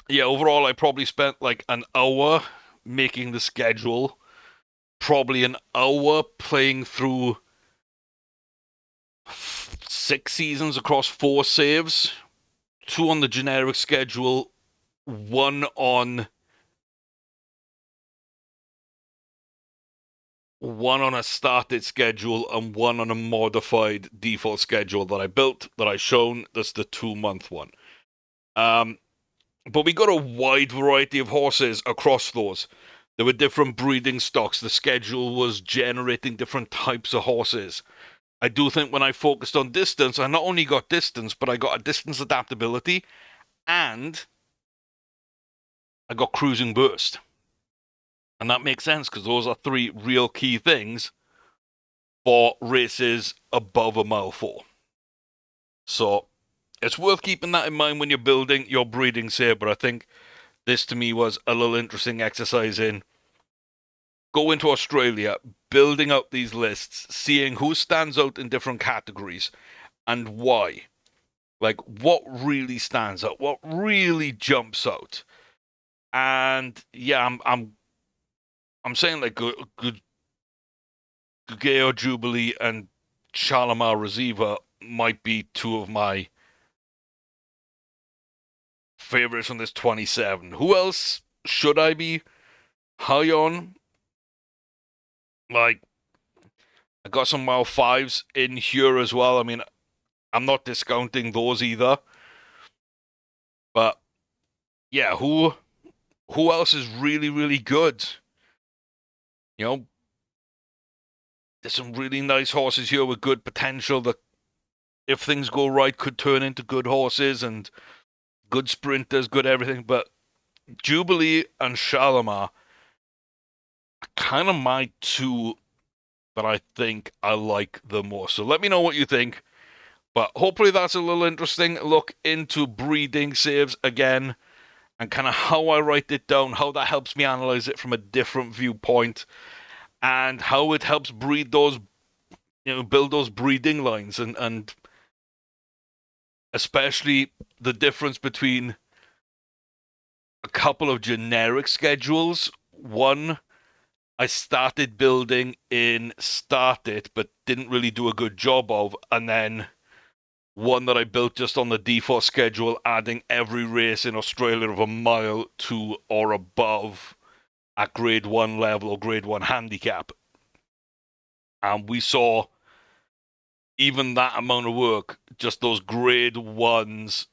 yeah, overall, I probably spent like an hour making the schedule, probably an hour playing through 6 seasons across 4 saves, 2 on the generic schedule, one on a started schedule and one on a modified default schedule that I built, that I shown. That's the 2 month one. But we got a wide variety of horses across those. There were different breeding stocks. The schedule was generating different types of horses. I do think when I focused on distance, I not only got distance, but I got a distance adaptability and I got cruising burst. And that makes sense because those are three real key things for races above a mile 4. So it's worth keeping that in mind when you're building your breeding sabre. I think this to me was a little interesting exercise in going to Australia, building out these lists, seeing who stands out in different categories and why. Like what really stands out, what really jumps out. And yeah, I'm saying like Gugeo Jubilee and Shalimar Receiver might be two of my favorites from this 27. Who else should I be high on? Like, I got some Mile 5s in here as well. I mean, I'm not discounting those either. But yeah, who else is really, really good? You know, there's some really nice horses here with good potential that, if things go right, could turn into good horses and good sprinters, good everything. But Jubilee and Shalimar are kind of my two that I think I like the most. So let me know what you think. But hopefully that's a little interesting look into breeding saves again and kind of how I write it down, how that helps me analyze it from a different viewpoint, and how it helps breed those, build those breeding lines, and especially the difference between a couple of generic schedules. One I started building in Start It, but didn't really do a good job of, and then one that I built just on the default schedule, adding every race in Australia of a mile to or above at grade 1 level or grade 1 handicap. And we saw even that amount of work, just those grade 1s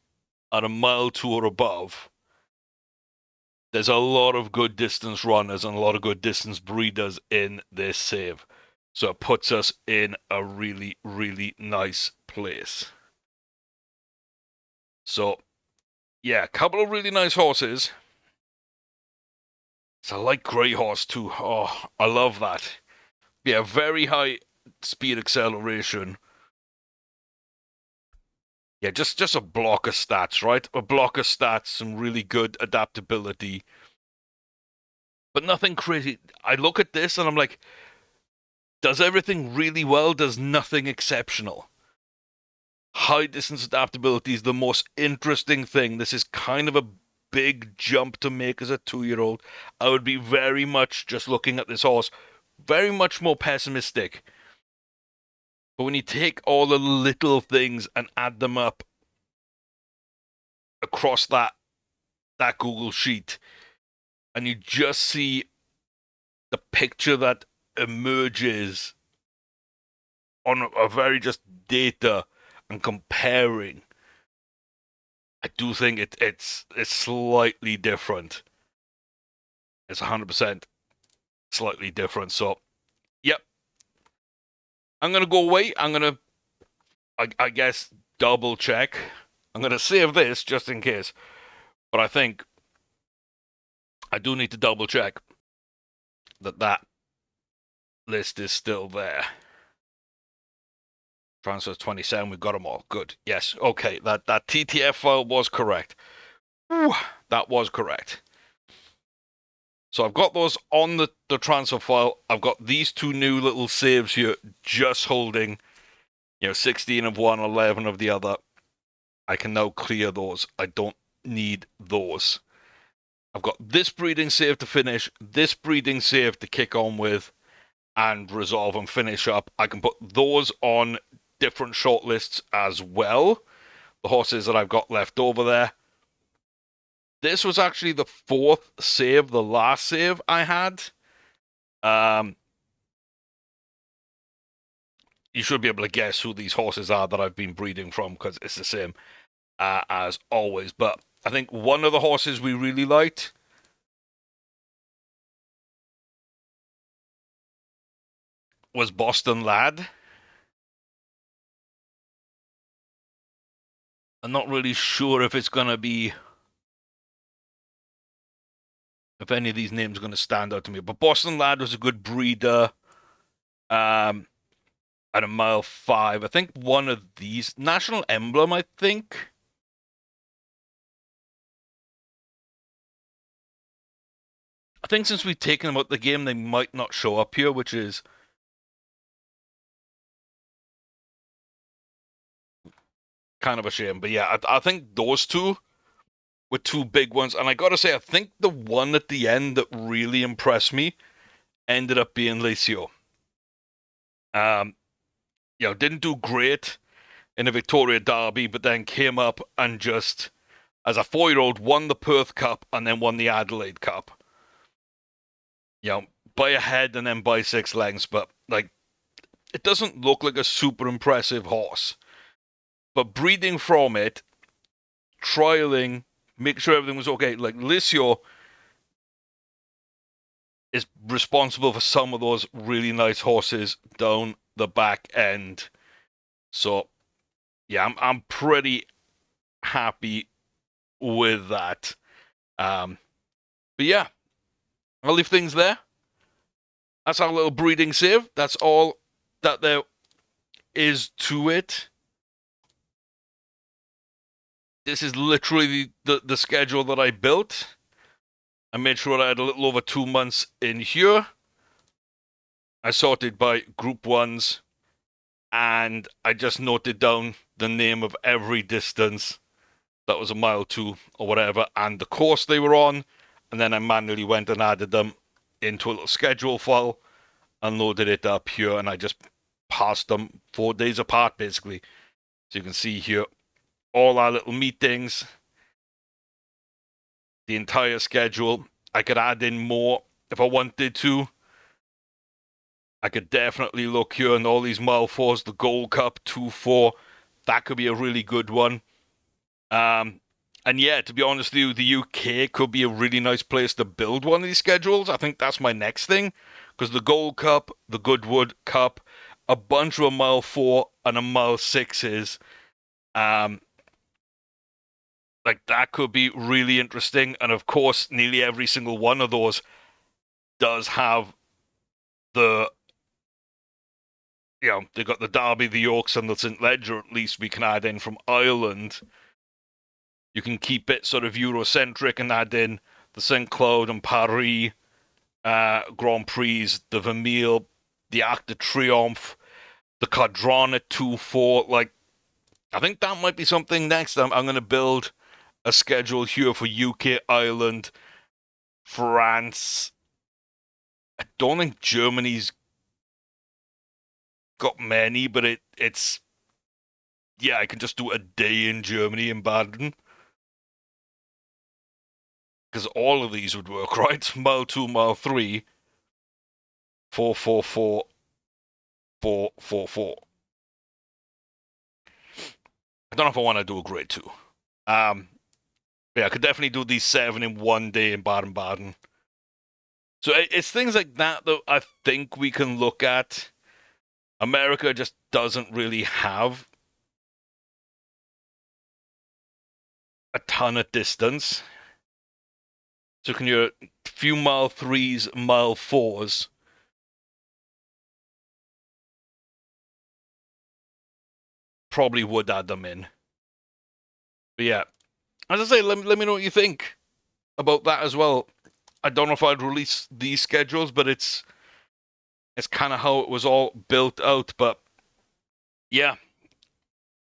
at a mile 2 or above. There's a lot of good distance runners and a lot of good distance breeders in this save. So it puts us in a really, really nice place. So, yeah, a couple of really nice horses. So I like Grey Horse too. Oh, I love that. Yeah, very high speed acceleration. Yeah, just a block of stats, right? A block of stats, some really good adaptability, but nothing crazy. I look at this and I'm like, does everything really well, does nothing exceptional. High distance adaptability is the most interesting thing. This is kind of a big jump to make as a 2-year-old. I would be very much just looking at this horse, very much more pessimistic. But when you take all the little things and add them up across that Google sheet, and you just see the picture that emerges on a very just data and comparing, I do think it's slightly different. It's 100% slightly different. So, yep. I'm gonna go away. I'm gonna, I guess, double check. I'm gonna save this just in case, but I think I do need to double check that list is still there. Transfers 27. We got them all. Good. Yes. Okay. That TTF file was correct. Whew, that was correct. So I've got those on the transfer file. I've got these two new little saves here, just holding, 16 of one, 11 of the other. I can now clear those. I don't need those. I've got this breeding save to finish, this breeding save to kick on with, and resolve and finish up. I can put those on different shortlists as well. The horses that I've got left over there. This was actually the fourth save, the last save I had. Um, you should be able to guess who these horses are that I've been breeding from because it's the same as always. But I think one of the horses we really liked was Boston Lad. I'm not really sure if it's going to be, if any of these names are going to stand out to me. But Boston Lad was a good breeder at a mile 5. I think one of these, National Emblem, I think. I think since we've taken them out the game, they might not show up here, which is kind of a shame. But yeah, I think those two were two big ones. And I got to say, I think the one at the end that really impressed me ended up being Lacio. Didn't do great in the Victoria Derby, but then came up and just, as a 4-year-old, won the Perth Cup and then won the Adelaide Cup. By a head and then by 6 lengths, but like, it doesn't look like a super impressive horse. But breeding from it, trialing, make sure everything was okay. Like, Licio is responsible for some of those really nice horses down the back end. So, yeah, I'm pretty happy with that. But yeah, I'll leave things there. That's our little breeding save. That's all that there is to it. This is literally the schedule that I built. I made sure I had a little over 2 months in here. I sorted by group ones, and I just noted down the name of every distance that was a mile 2 or whatever, and the course they were on, and then I manually went and added them into a little schedule file and loaded it up here, and I just passed them 4 days apart, basically. So you can see here all our little meetings, the entire schedule. I could add in more if I wanted to. I could definitely look here and all these mile 4s, the Gold Cup 2-4. That could be a really good one. And yeah, to be honest with you, the UK could be a really nice place to build one of these schedules. I think that's my next thing, because the Gold Cup, the Goodwood Cup, a bunch of a mile 4 and a mile 6s, like that could be really interesting. And of course, nearly every single one of those does have the, they got the Derby, the Yorks, and the St. Ledger. At least we can add in from Ireland. You can keep it sort of Eurocentric and add in the St. Cloud and Paris Grand Prix, the Vermeil, the Arc de Triomphe, the Cadron at 2-4. Like, I think that might be something next. I'm going to build a schedule here for UK, Ireland, France. I don't think Germany's got many, but it's yeah, I can just do a day in Germany in Baden. Because all of these would work, right? Mile 2, mile 3, 4-4-4, 4-4-4. I don't know if I want to do a grade 2. Yeah, I could definitely do these 7 in one day in Baden-Baden. So it's things like that that I think we can look at. America just doesn't really have a ton of distance. So can your few mile 3s, mile 4s probably would add them in. But yeah, as I say, let me know what you think about that as well. I don't know if I'd release these schedules, but it's kind of how it was all built out. But yeah,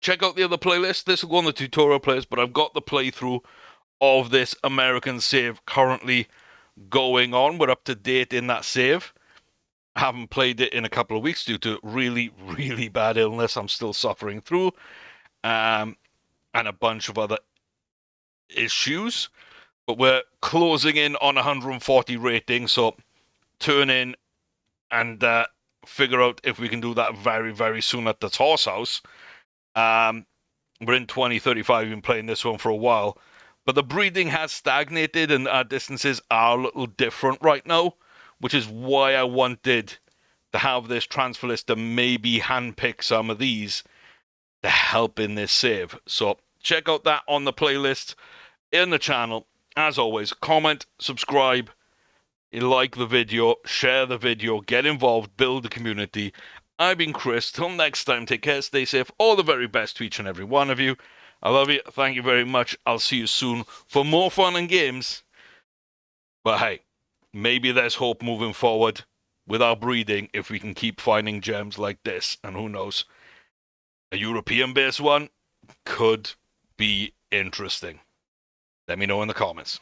check out the other playlist. This will go on the tutorial playlist, but I've got the playthrough of this American save currently going on. We're up to date in that save. I haven't played it in a couple of weeks due to really, really bad illness I'm still suffering through, and a bunch of other issues. But we're closing in on 140 rating, so turn in and figure out if we can do that very, very soon at the Horse House. We're in 2035, been playing this one for a while, but the breeding has stagnated and our distances are a little different right now, which is why I wanted to have this transfer list to maybe handpick some of these to help in this save. So check out that on the playlist in the channel. As always, comment, subscribe, like the video, share the video, get involved, build the community. I've been Chris. Till next time, take care, stay safe, all the very best to each and every one of you. I love you. Thank you very much. I'll see you soon for more fun and games. But hey, maybe there's hope moving forward with our breeding if we can keep finding gems like this. And who knows, a European-based one could be interesting. Let me know in the comments.